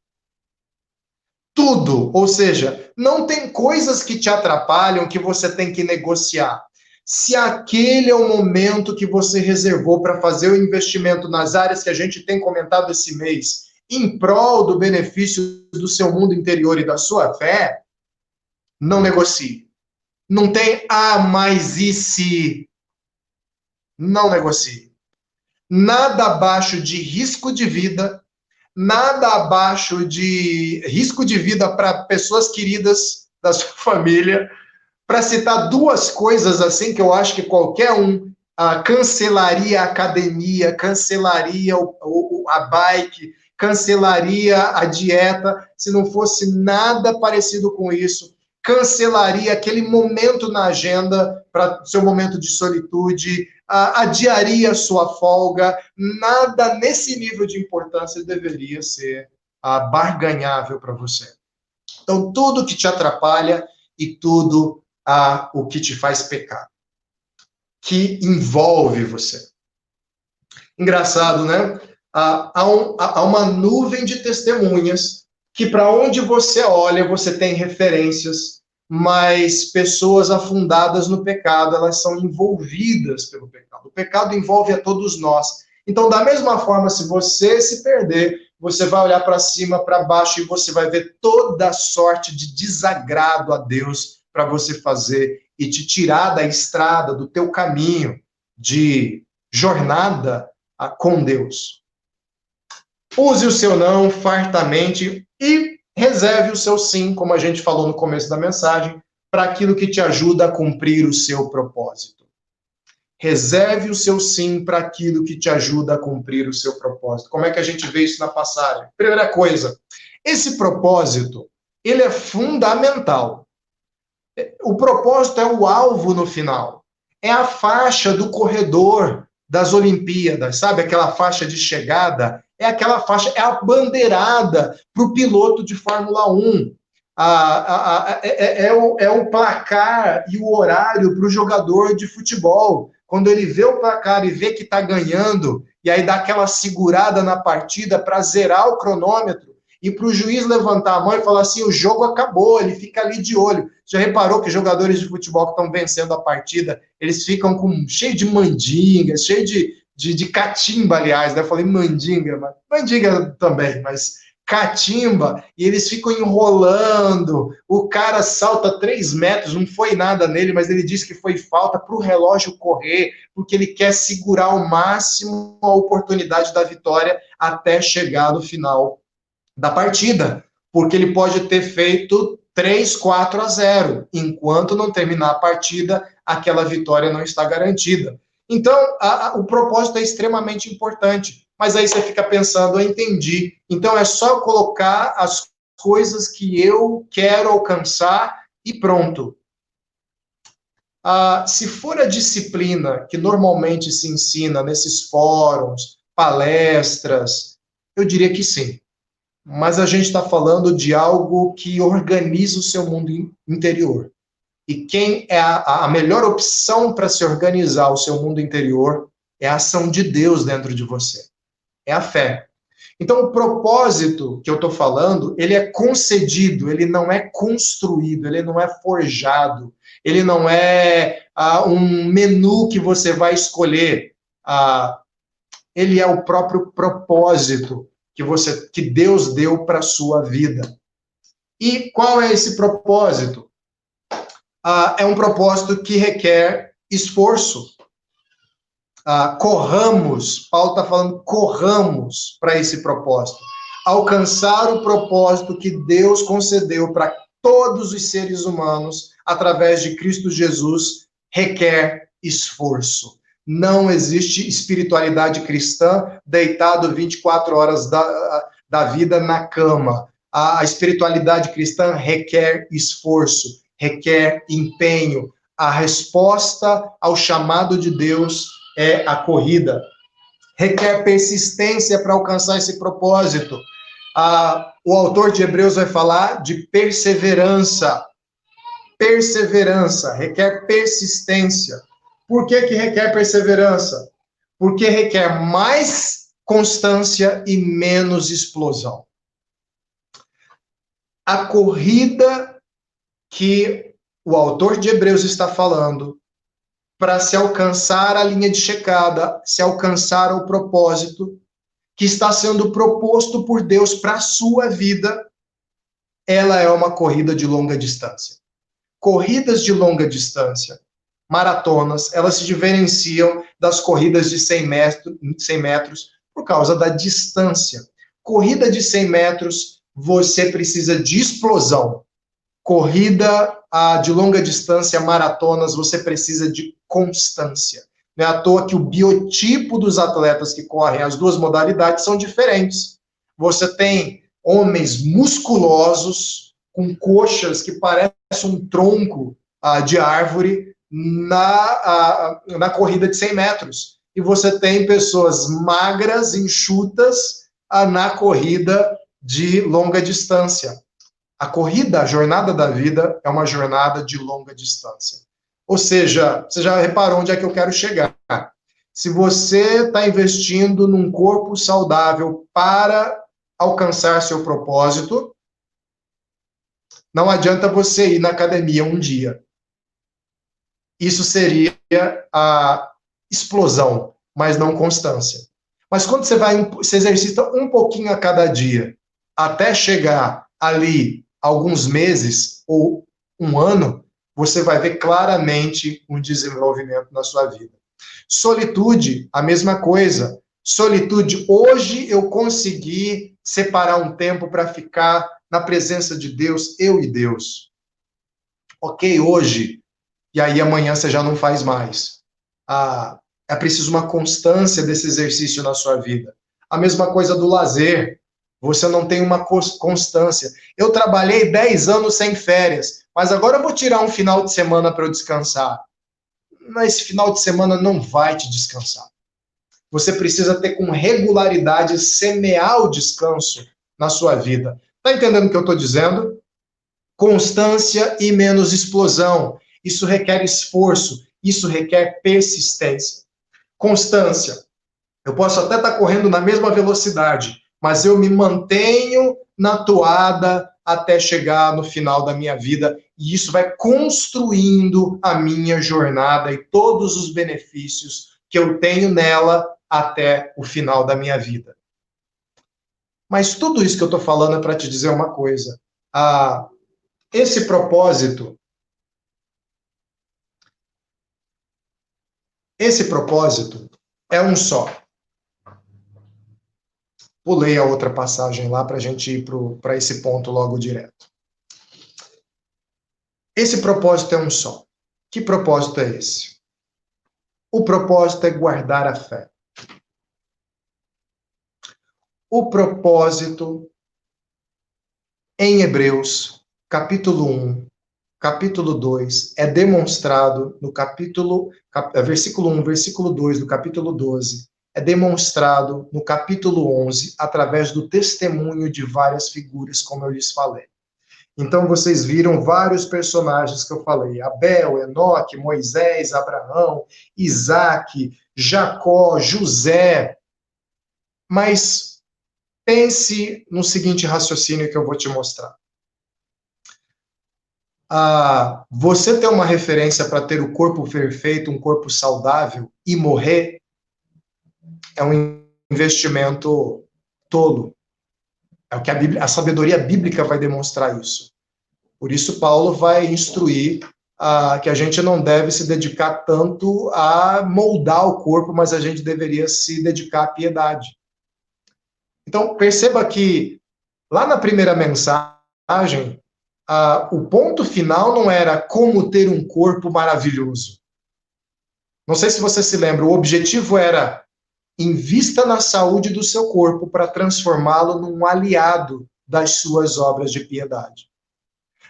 Tudo, ou seja, não tem coisas que te atrapalham que você tem que negociar. Se aquele é o momento que você reservou para fazer o investimento nas áreas que a gente tem comentado esse mês, em prol do benefício do seu mundo interior e da sua fé, não negocie. Não tem, mas e se? Não negocie. Nada abaixo de risco de vida, nada abaixo de risco de vida para pessoas queridas da sua família. Para citar duas coisas assim que eu acho que qualquer um cancelaria a academia, cancelaria a bike, cancelaria a dieta, se não fosse nada parecido com isso, cancelaria aquele momento na agenda para seu momento de solitude, adiaria sua folga, nada nesse nível de importância deveria ser barganhável para você. Então, tudo que te atrapalha e tudo o que te faz pecar, que envolve você. Engraçado, né? Há uma nuvem de testemunhas que para onde você olha, você tem referências, mas pessoas afundadas no pecado, elas são envolvidas pelo pecado. O pecado envolve a todos nós. Então, da mesma forma, se você se perder, você vai olhar para cima, para baixo, e você vai ver toda sorte de desagrado a Deus para você fazer e te tirar da estrada, do teu caminho de jornada com Deus. Use o seu não fartamente e reserve o seu sim, como a gente falou no começo da mensagem, para aquilo que te ajuda a cumprir o seu propósito. Reserve o seu sim para aquilo que te ajuda a cumprir o seu propósito. Como é que a gente vê isso na passagem? Primeira coisa, esse propósito, ele é fundamental. O propósito é o alvo no final. É a faixa do corredor das Olimpíadas, sabe? Aquela faixa de chegada. É aquela faixa, é a bandeirada para o piloto de Fórmula 1. É o placar e o horário para o jogador de futebol. Quando ele vê o placar e vê que está ganhando, e aí dá aquela segurada na partida para zerar o cronômetro, e para o juiz levantar a mão e falar assim, o jogo acabou, ele fica ali de olho. Já reparou que jogadores de futebol que estão vencendo a partida, eles ficam cheio de mandinga, cheio de catimba, aliás, né? Eu falei mandinga, mas mandinga também, mas catimba, e eles ficam enrolando, o cara salta 3 metros, não foi nada nele, mas ele disse que foi falta para o relógio correr, porque ele quer segurar ao máximo a oportunidade da vitória até chegar no final da partida, porque ele pode ter feito 3-4-0, enquanto não terminar a partida, aquela vitória não está garantida. Então, o propósito é extremamente importante, mas aí você fica pensando, eu entendi, então é só colocar as coisas que eu quero alcançar e pronto. Se for a disciplina que normalmente se ensina nesses fóruns, palestras, eu diria que sim. Mas a gente está falando de algo que organiza o seu mundo interior. E quem é a melhor opção para se organizar o seu mundo interior é a ação de Deus dentro de você. É a fé. Então, o propósito que eu estou falando, ele é concedido, ele não é construído, ele não é forjado, ele não é um menu que você vai escolher. Ele é o próprio propósito que Deus deu para a sua vida. E qual é esse propósito? É um propósito que requer esforço. Corramos, Paulo está falando, corramos para esse propósito. Alcançar o propósito que Deus concedeu para todos os seres humanos através de Cristo Jesus requer esforço. Não existe espiritualidade cristã deitado 24 horas da vida na cama. A espiritualidade cristã requer esforço, requer empenho. A resposta ao chamado de Deus é a corrida. Requer persistência para alcançar esse propósito. O autor de Hebreus vai falar de perseverança. Perseverança requer persistência. Por que requer perseverança? Porque requer mais constância e menos explosão. A corrida que o autor de Hebreus está falando para se alcançar a linha de chegada, se alcançar o propósito que está sendo proposto por Deus para a sua vida, ela é uma corrida de longa distância. Corridas de longa distância, maratonas, elas se diferenciam das corridas de 100 metros por causa da distância. Corrida de 100 metros, você precisa de explosão. Corrida de longa distância, maratonas, você precisa de constância. Não é à toa que o biotipo dos atletas que correm as duas modalidades são diferentes. Você tem homens musculosos, com coxas que parecem um tronco de árvore na corrida de 100 metros. E você tem pessoas magras, enxutas, na corrida de longa distância. A corrida, a jornada da vida, é uma jornada de longa distância. Ou seja, você já reparou onde é que eu quero chegar. Se você está investindo num corpo saudável para alcançar seu propósito, não adianta você ir na academia um dia. Isso seria a explosão, mas não constância. Mas quando você exercita um pouquinho a cada dia, até chegar ali alguns meses ou um ano, você vai ver claramente um desenvolvimento na sua vida. Solitude, a mesma coisa. Solitude, hoje eu consegui separar um tempo para ficar na presença de Deus, eu e Deus. Ok, hoje, e aí amanhã você já não faz mais. É preciso uma constância desse exercício na sua vida. A mesma coisa do lazer. Você não tem uma constância. Eu trabalhei 10 anos sem férias, mas agora eu vou tirar um final de semana para eu descansar. Mas esse final de semana não vai te descansar. Você precisa ter com regularidade, semear o descanso na sua vida. Está entendendo o que eu estou dizendo? Constância e menos explosão. Isso requer esforço, isso requer persistência. Constância. Eu posso até estar correndo na mesma velocidade, mas eu me mantenho na toada até chegar no final da minha vida, e isso vai construindo a minha jornada e todos os benefícios que eu tenho nela até o final da minha vida. Mas tudo isso que eu estou falando é para te dizer uma coisa. Esse propósito é um só. Pulei a outra passagem lá para a gente ir para esse ponto logo direto. Esse propósito é um só. Que propósito é esse? O propósito é guardar a fé. O propósito, em Hebreus, capítulo 1, capítulo 2, é demonstrado no versículo 1, versículo 2 do capítulo 12, é demonstrado no capítulo 11, através do testemunho de várias figuras, como eu lhes falei. Então, vocês viram vários personagens que eu falei: Abel, Enoque, Moisés, Abraão, Isaac, Jacó, José. Mas pense no seguinte raciocínio que eu vou te mostrar. Você ter uma referência para ter o corpo perfeito, um corpo saudável, e morrer, é um investimento tolo. É o que a sabedoria bíblica vai demonstrar isso. Por isso, Paulo vai instruir que a gente não deve se dedicar tanto a moldar o corpo, mas a gente deveria se dedicar à piedade. Então, perceba que lá na primeira mensagem, o ponto final não era como ter um corpo maravilhoso. Não sei se você se lembra, o objetivo era invista na saúde do seu corpo para transformá-lo num aliado das suas obras de piedade.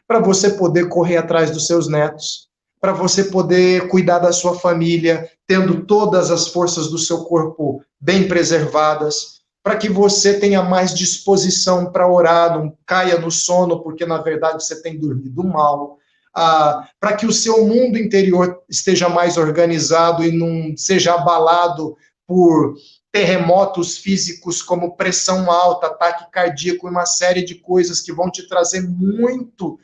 Para você poder correr atrás dos seus netos, para você poder cuidar da sua família, tendo todas as forças do seu corpo bem preservadas, para que você tenha mais disposição para orar, não caia no sono, porque na verdade você tem dormido mal, para que o seu mundo interior esteja mais organizado e não seja abalado por terremotos físicos como pressão alta, ataque cardíaco e uma série de coisas que vão te trazer muito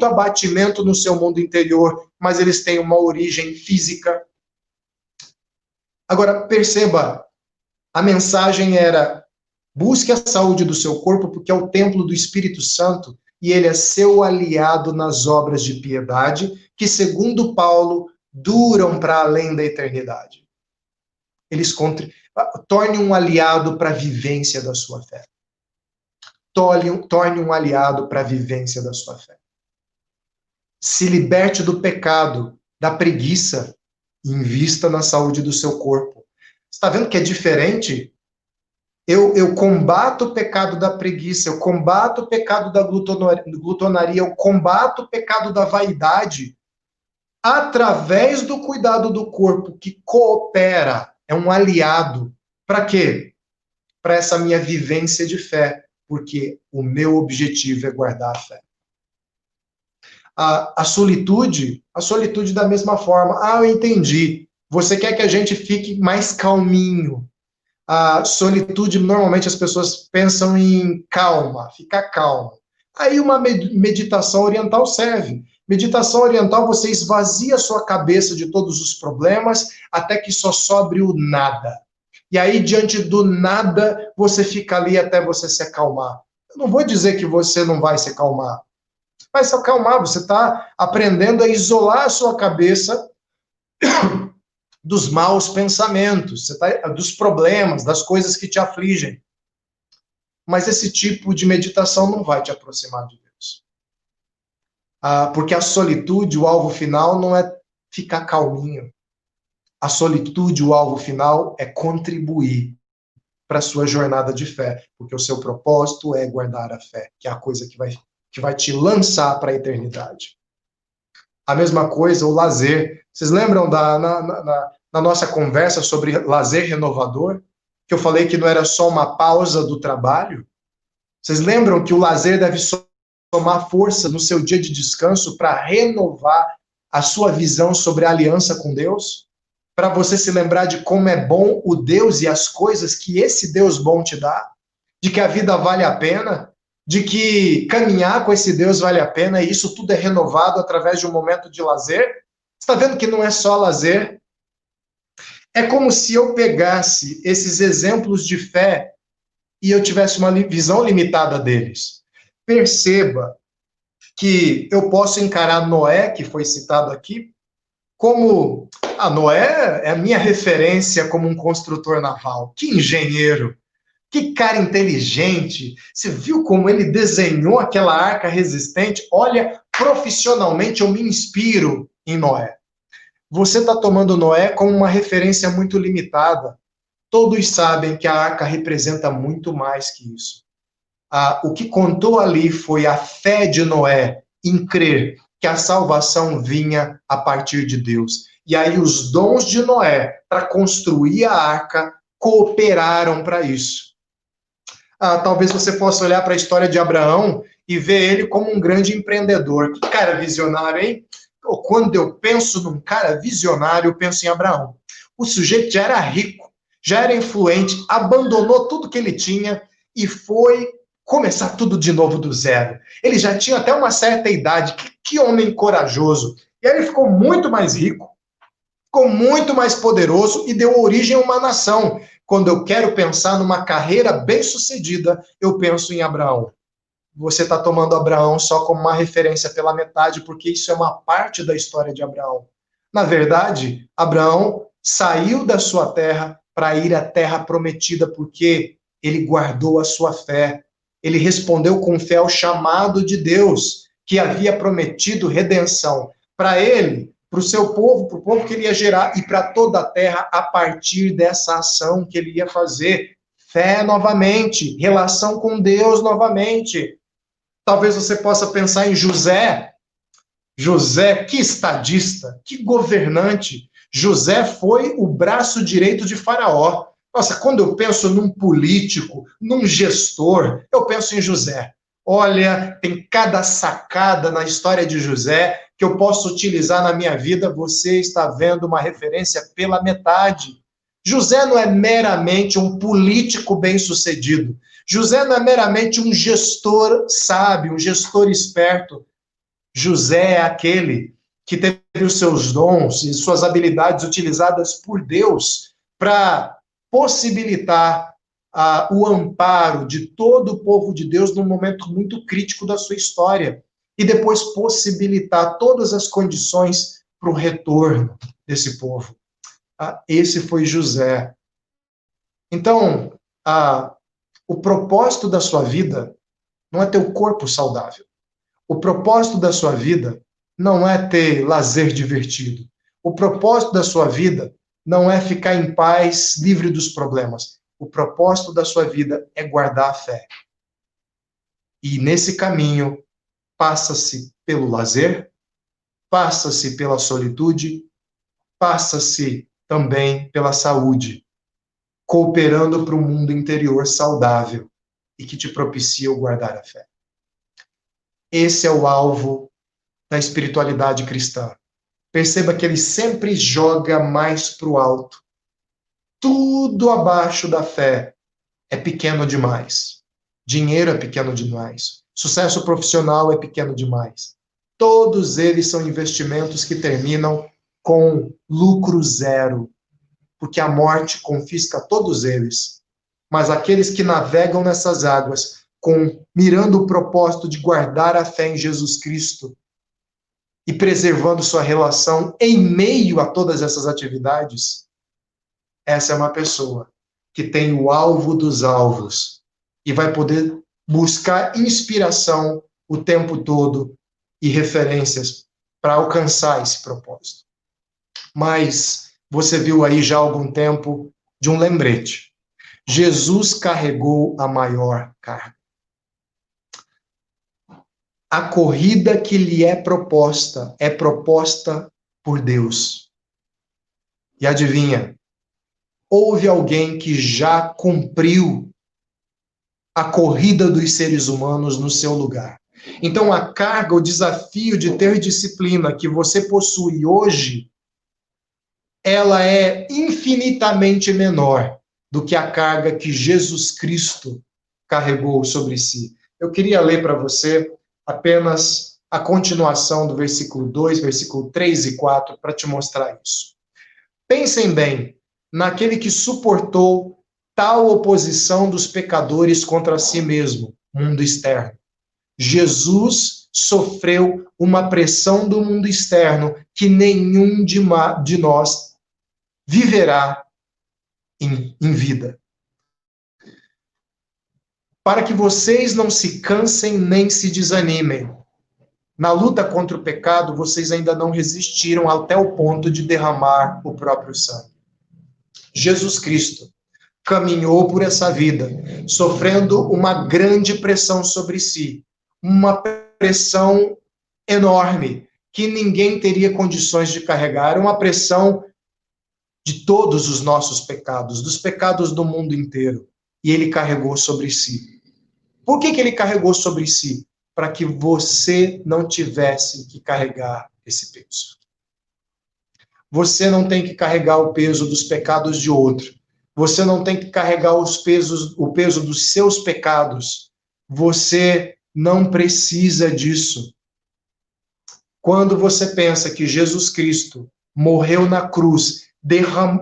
abatimento no seu mundo interior, mas eles têm uma origem física. Agora, perceba, a mensagem era: busque a saúde do seu corpo, porque é o templo do Espírito Santo, e ele é seu aliado nas obras de piedade, que, segundo Paulo, duram para além da eternidade. Torne um aliado para a vivência da sua fé. Torne um aliado para a vivência da sua fé. Se liberte do pecado, da preguiça, e invista na saúde do seu corpo. Você está vendo que é diferente? Eu combato o pecado da preguiça, eu combato o pecado da glutonaria, eu combato o pecado da vaidade através do cuidado do corpo, que coopera, é um aliado. Para quê? Para essa minha vivência de fé, porque o meu objetivo é guardar a fé. A solitude da mesma forma. Eu entendi. Você quer que a gente fique mais calminho. A solitude, normalmente as pessoas pensam em calma, ficar calmo. Aí uma meditação oriental serve. Meditação oriental, você esvazia a sua cabeça de todos os problemas até que só sobre o nada. E aí, diante do nada, você fica ali até você se acalmar. Eu não vou dizer que você não vai se acalmar. Vai se acalmar, você está aprendendo a isolar a sua cabeça dos maus pensamentos, dos problemas, das coisas que te afligem. Mas esse tipo de meditação não vai te aproximar de Deus. Porque a solitude, o alvo final, não é ficar calminho. A solitude, o alvo final, é contribuir para a sua jornada de fé, porque o seu propósito é guardar a fé, que é a coisa que vai te lançar para a eternidade. A mesma coisa, o lazer. Vocês lembram na nossa conversa sobre lazer renovador, que eu falei que não era só uma pausa do trabalho? Vocês lembram que o lazer deve somar força no seu dia de descanso para renovar a sua visão sobre a aliança com Deus? Para você se lembrar de como é bom o Deus e as coisas que esse Deus bom te dá? De que a vida vale a pena? De que caminhar com esse Deus vale a pena e isso tudo é renovado através de um momento de lazer? Você está vendo que não é só lazer? É como se eu pegasse esses exemplos de fé e eu tivesse uma visão limitada deles. Perceba que eu posso encarar Noé, que foi citado aqui, como Noé é a minha referência como um construtor naval. Que engenheiro! Que cara inteligente! Você viu como ele desenhou aquela arca resistente? Olha, profissionalmente eu me inspiro em Noé. Você está tomando Noé como uma referência muito limitada. Todos sabem que a arca representa muito mais que isso. O que contou ali foi a fé de Noé em crer que a salvação vinha a partir de Deus. E aí os dons de Noé para construir a arca cooperaram para isso. Talvez você possa olhar para a história de Abraão e ver ele como um grande empreendedor. Que cara visionário, hein? Quando eu penso num cara visionário, eu penso em Abraão. O sujeito já era rico, já era influente, abandonou tudo que ele tinha e foi começar tudo de novo do zero. Ele já tinha até uma certa idade. Que homem corajoso. E aí ele ficou muito mais rico, ficou muito mais poderoso e deu origem a uma nação. Quando eu quero pensar numa carreira bem-sucedida, eu penso em Abraão. Você está tomando Abraão só como uma referência pela metade, porque isso é uma parte da história de Abraão. Na verdade, Abraão saiu da sua terra para ir à terra prometida, porque ele guardou a sua fé. Ele respondeu com fé ao chamado de Deus, que havia prometido redenção para ele, para o seu povo, para o povo que ele ia gerar, e para toda a terra a partir dessa ação que ele ia fazer. Fé novamente, relação com Deus novamente. Talvez você possa pensar em José. José, que estadista, que governante. José foi o braço direito de Faraó. Nossa, quando eu penso num político, num gestor, eu penso em José. Olha, tem cada sacada na história de José que eu posso utilizar na minha vida. Você está vendo uma referência pela metade. José não é meramente um político bem-sucedido. José não é meramente um gestor sábio, um gestor esperto. José é aquele que teve os seus dons e suas habilidades utilizadas por Deus para possibilitar o amparo de todo o povo de Deus num momento muito crítico da sua história e depois possibilitar todas as condições para o retorno desse povo. Esse foi José. Então, o propósito da sua vida não é ter o corpo saudável. O propósito da sua vida não é ter lazer divertido. O propósito da sua vida não é ficar em paz, livre dos problemas. O propósito da sua vida é guardar a fé. E nesse caminho, passa-se pelo lazer, passa-se pela solitude, passa-se também pela saúde, cooperando para um mundo interior saudável e que te propicia o guardar a fé. Esse é o alvo da espiritualidade cristã. Perceba que ele sempre joga mais para o alto. Tudo abaixo da fé é pequeno demais. Dinheiro é pequeno demais. Sucesso profissional é pequeno demais. Todos eles são investimentos que terminam com lucro zero, porque a morte confisca todos eles. Mas aqueles que navegam nessas águas, mirando o propósito de guardar a fé em Jesus Cristo, e preservando sua relação em meio a todas essas atividades, essa é uma pessoa que tem o alvo dos alvos e vai poder buscar inspiração o tempo todo e referências para alcançar esse propósito. Mas você viu aí já há algum tempo de um lembrete. Jesus carregou a maior carga. A corrida que lhe é proposta por Deus. E adivinha, houve alguém que já cumpriu a corrida dos seres humanos no seu lugar. Então a carga, o desafio de ter disciplina que você possui hoje, ela é infinitamente menor do que a carga que Jesus Cristo carregou sobre si. Eu queria ler para você apenas a continuação do versículo 2, versículo 3 e 4, para te mostrar isso. Pensem bem naquele que suportou tal oposição dos pecadores contra si mesmo, mundo externo. Jesus sofreu uma pressão do mundo externo que nenhum de nós viverá em vida. Para que vocês não se cansem nem se desanimem. Na luta contra o pecado, vocês ainda não resistiram até o ponto de derramar o próprio sangue. Jesus Cristo caminhou por essa vida, sofrendo uma grande pressão sobre si, uma pressão enorme, que ninguém teria condições de carregar, uma pressão de todos os nossos pecados, dos pecados do mundo inteiro, e ele carregou sobre si. Por que ele carregou sobre si? Para que você não tivesse que carregar esse peso. Você não tem que carregar o peso dos pecados de outro. Você não tem que carregar o peso dos seus pecados. Você não precisa disso. Quando você pensa que Jesus Cristo morreu na cruz,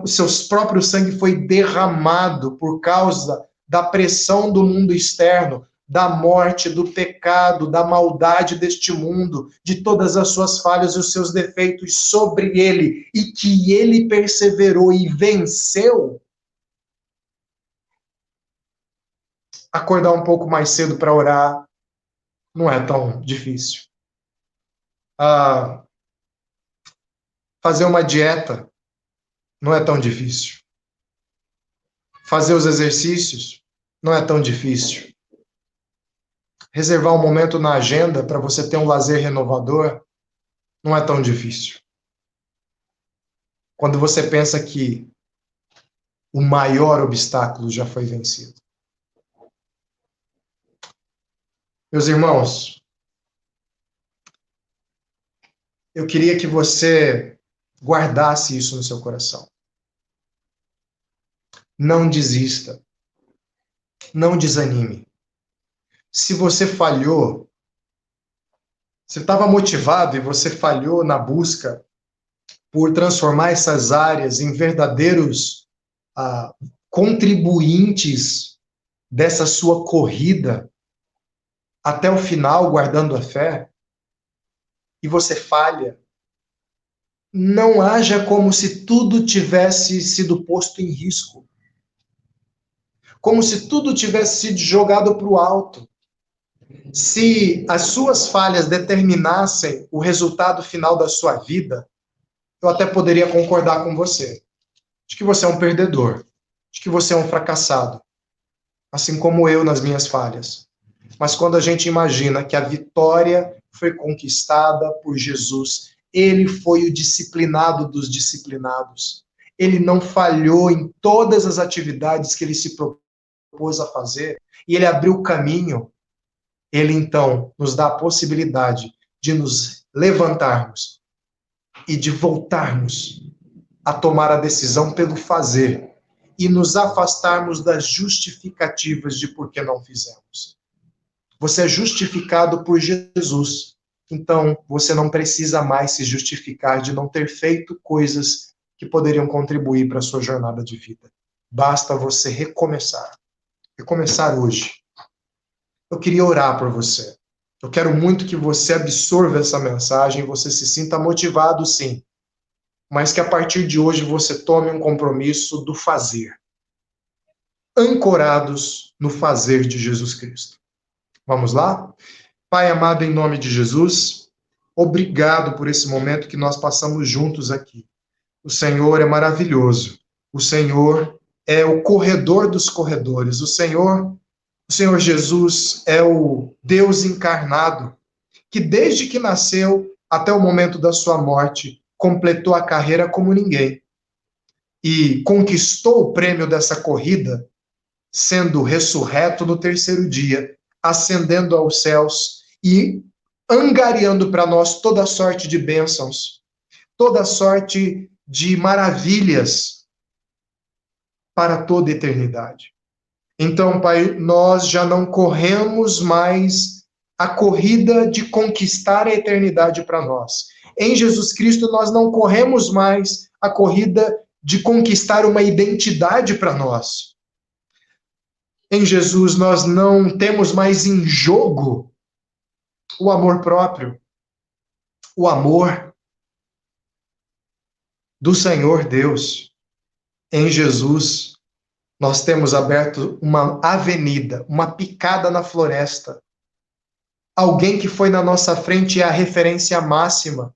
seu próprio sangue foi derramado por causa da pressão do mundo externo, da morte, do pecado, da maldade deste mundo, de todas as suas falhas e os seus defeitos sobre ele, e que ele perseverou e venceu, acordar um pouco mais cedo para orar não é tão difícil. Fazer uma dieta não é tão difícil. Fazer os exercícios não é tão difícil. Reservar um momento na agenda para você ter um lazer renovador não é tão difícil. Quando você pensa que o maior obstáculo já foi vencido. Meus irmãos, eu queria que você guardasse isso no seu coração. Não desista. Não desanime. Se você falhou, você estava motivado e você falhou na busca por transformar essas áreas em verdadeiros contribuintes dessa sua corrida até o final, guardando a fé, e você falha, não haja como se tudo tivesse sido posto em risco. Como se tudo tivesse sido jogado para o alto. Se as suas falhas determinassem o resultado final da sua vida, eu até poderia concordar com você. De que você é um perdedor. De que você é um fracassado. Assim como eu nas minhas falhas. Mas quando a gente imagina que a vitória foi conquistada por Jesus, ele foi o disciplinado dos disciplinados. Ele não falhou em todas as atividades que ele se propôs a fazer, e ele abriu o caminho. Ele, então, nos dá a possibilidade de nos levantarmos e de voltarmos a tomar a decisão pelo fazer e nos afastarmos das justificativas de por que não fizemos. Você é justificado por Jesus, então você não precisa mais se justificar de não ter feito coisas que poderiam contribuir para a sua jornada de vida. Basta você recomeçar. Recomeçar hoje. Eu queria orar por você. Eu quero muito que você absorva essa mensagem, você se sinta motivado, sim, mas que a partir de hoje você tome um compromisso do fazer, ancorados no fazer de Jesus Cristo. Vamos lá? Pai amado, em nome de Jesus, obrigado por esse momento que nós passamos juntos aqui. O Senhor é maravilhoso. O Senhor é o corredor dos corredores. O Senhor Jesus é o Deus encarnado, que desde que nasceu até o momento da sua morte, completou a carreira como ninguém. E conquistou o prêmio dessa corrida, sendo ressurreto no terceiro dia, ascendendo aos céus e angariando para nós toda sorte de bênçãos, toda sorte de maravilhas para toda a eternidade. Então, Pai, nós já não corremos mais a corrida de conquistar a eternidade para nós. Em Jesus Cristo, nós não corremos mais a corrida de conquistar uma identidade para nós. Em Jesus, nós não temos mais em jogo o amor próprio, o amor do Senhor Deus. Em Jesus, nós temos aberto uma avenida, uma picada na floresta. Alguém que foi na nossa frente é a referência máxima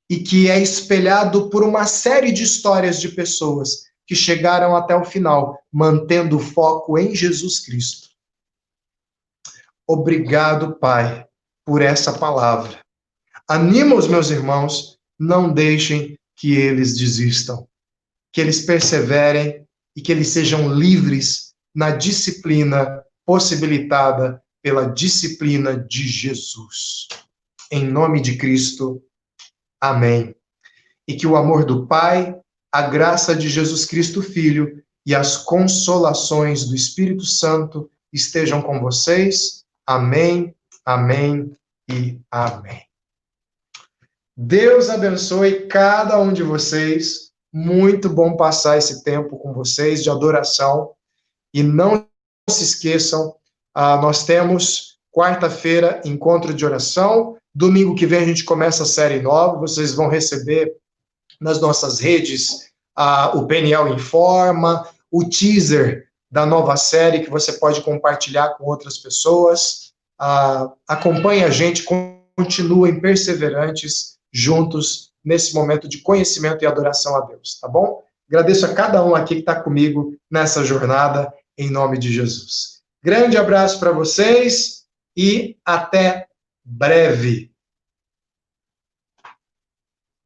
e que é espelhado por uma série de histórias de pessoas que chegaram até o final, mantendo o foco em Jesus Cristo. Obrigado, Pai, por essa palavra. Anima os meus irmãos, não deixem que eles desistam, que eles perseverem e que eles sejam livres na disciplina possibilitada pela disciplina de Jesus. Em nome de Cristo, amém. E que o amor do Pai, a graça de Jesus Cristo Filho e as consolações do Espírito Santo estejam com vocês. Amém, amém e amém. Deus abençoe cada um de vocês. Muito bom passar esse tempo com vocês de adoração. E não se esqueçam, nós temos quarta-feira encontro de oração. Domingo que vem a gente começa a série nova. Vocês vão receber nas nossas redes o PNL Informa, o teaser da nova série que você pode compartilhar com outras pessoas. Acompanhe a gente, continuem perseverantes juntos nesse momento de conhecimento e adoração a Deus, tá bom? Agradeço a cada um aqui que está comigo nessa jornada, em nome de Jesus. Grande abraço para vocês e até breve.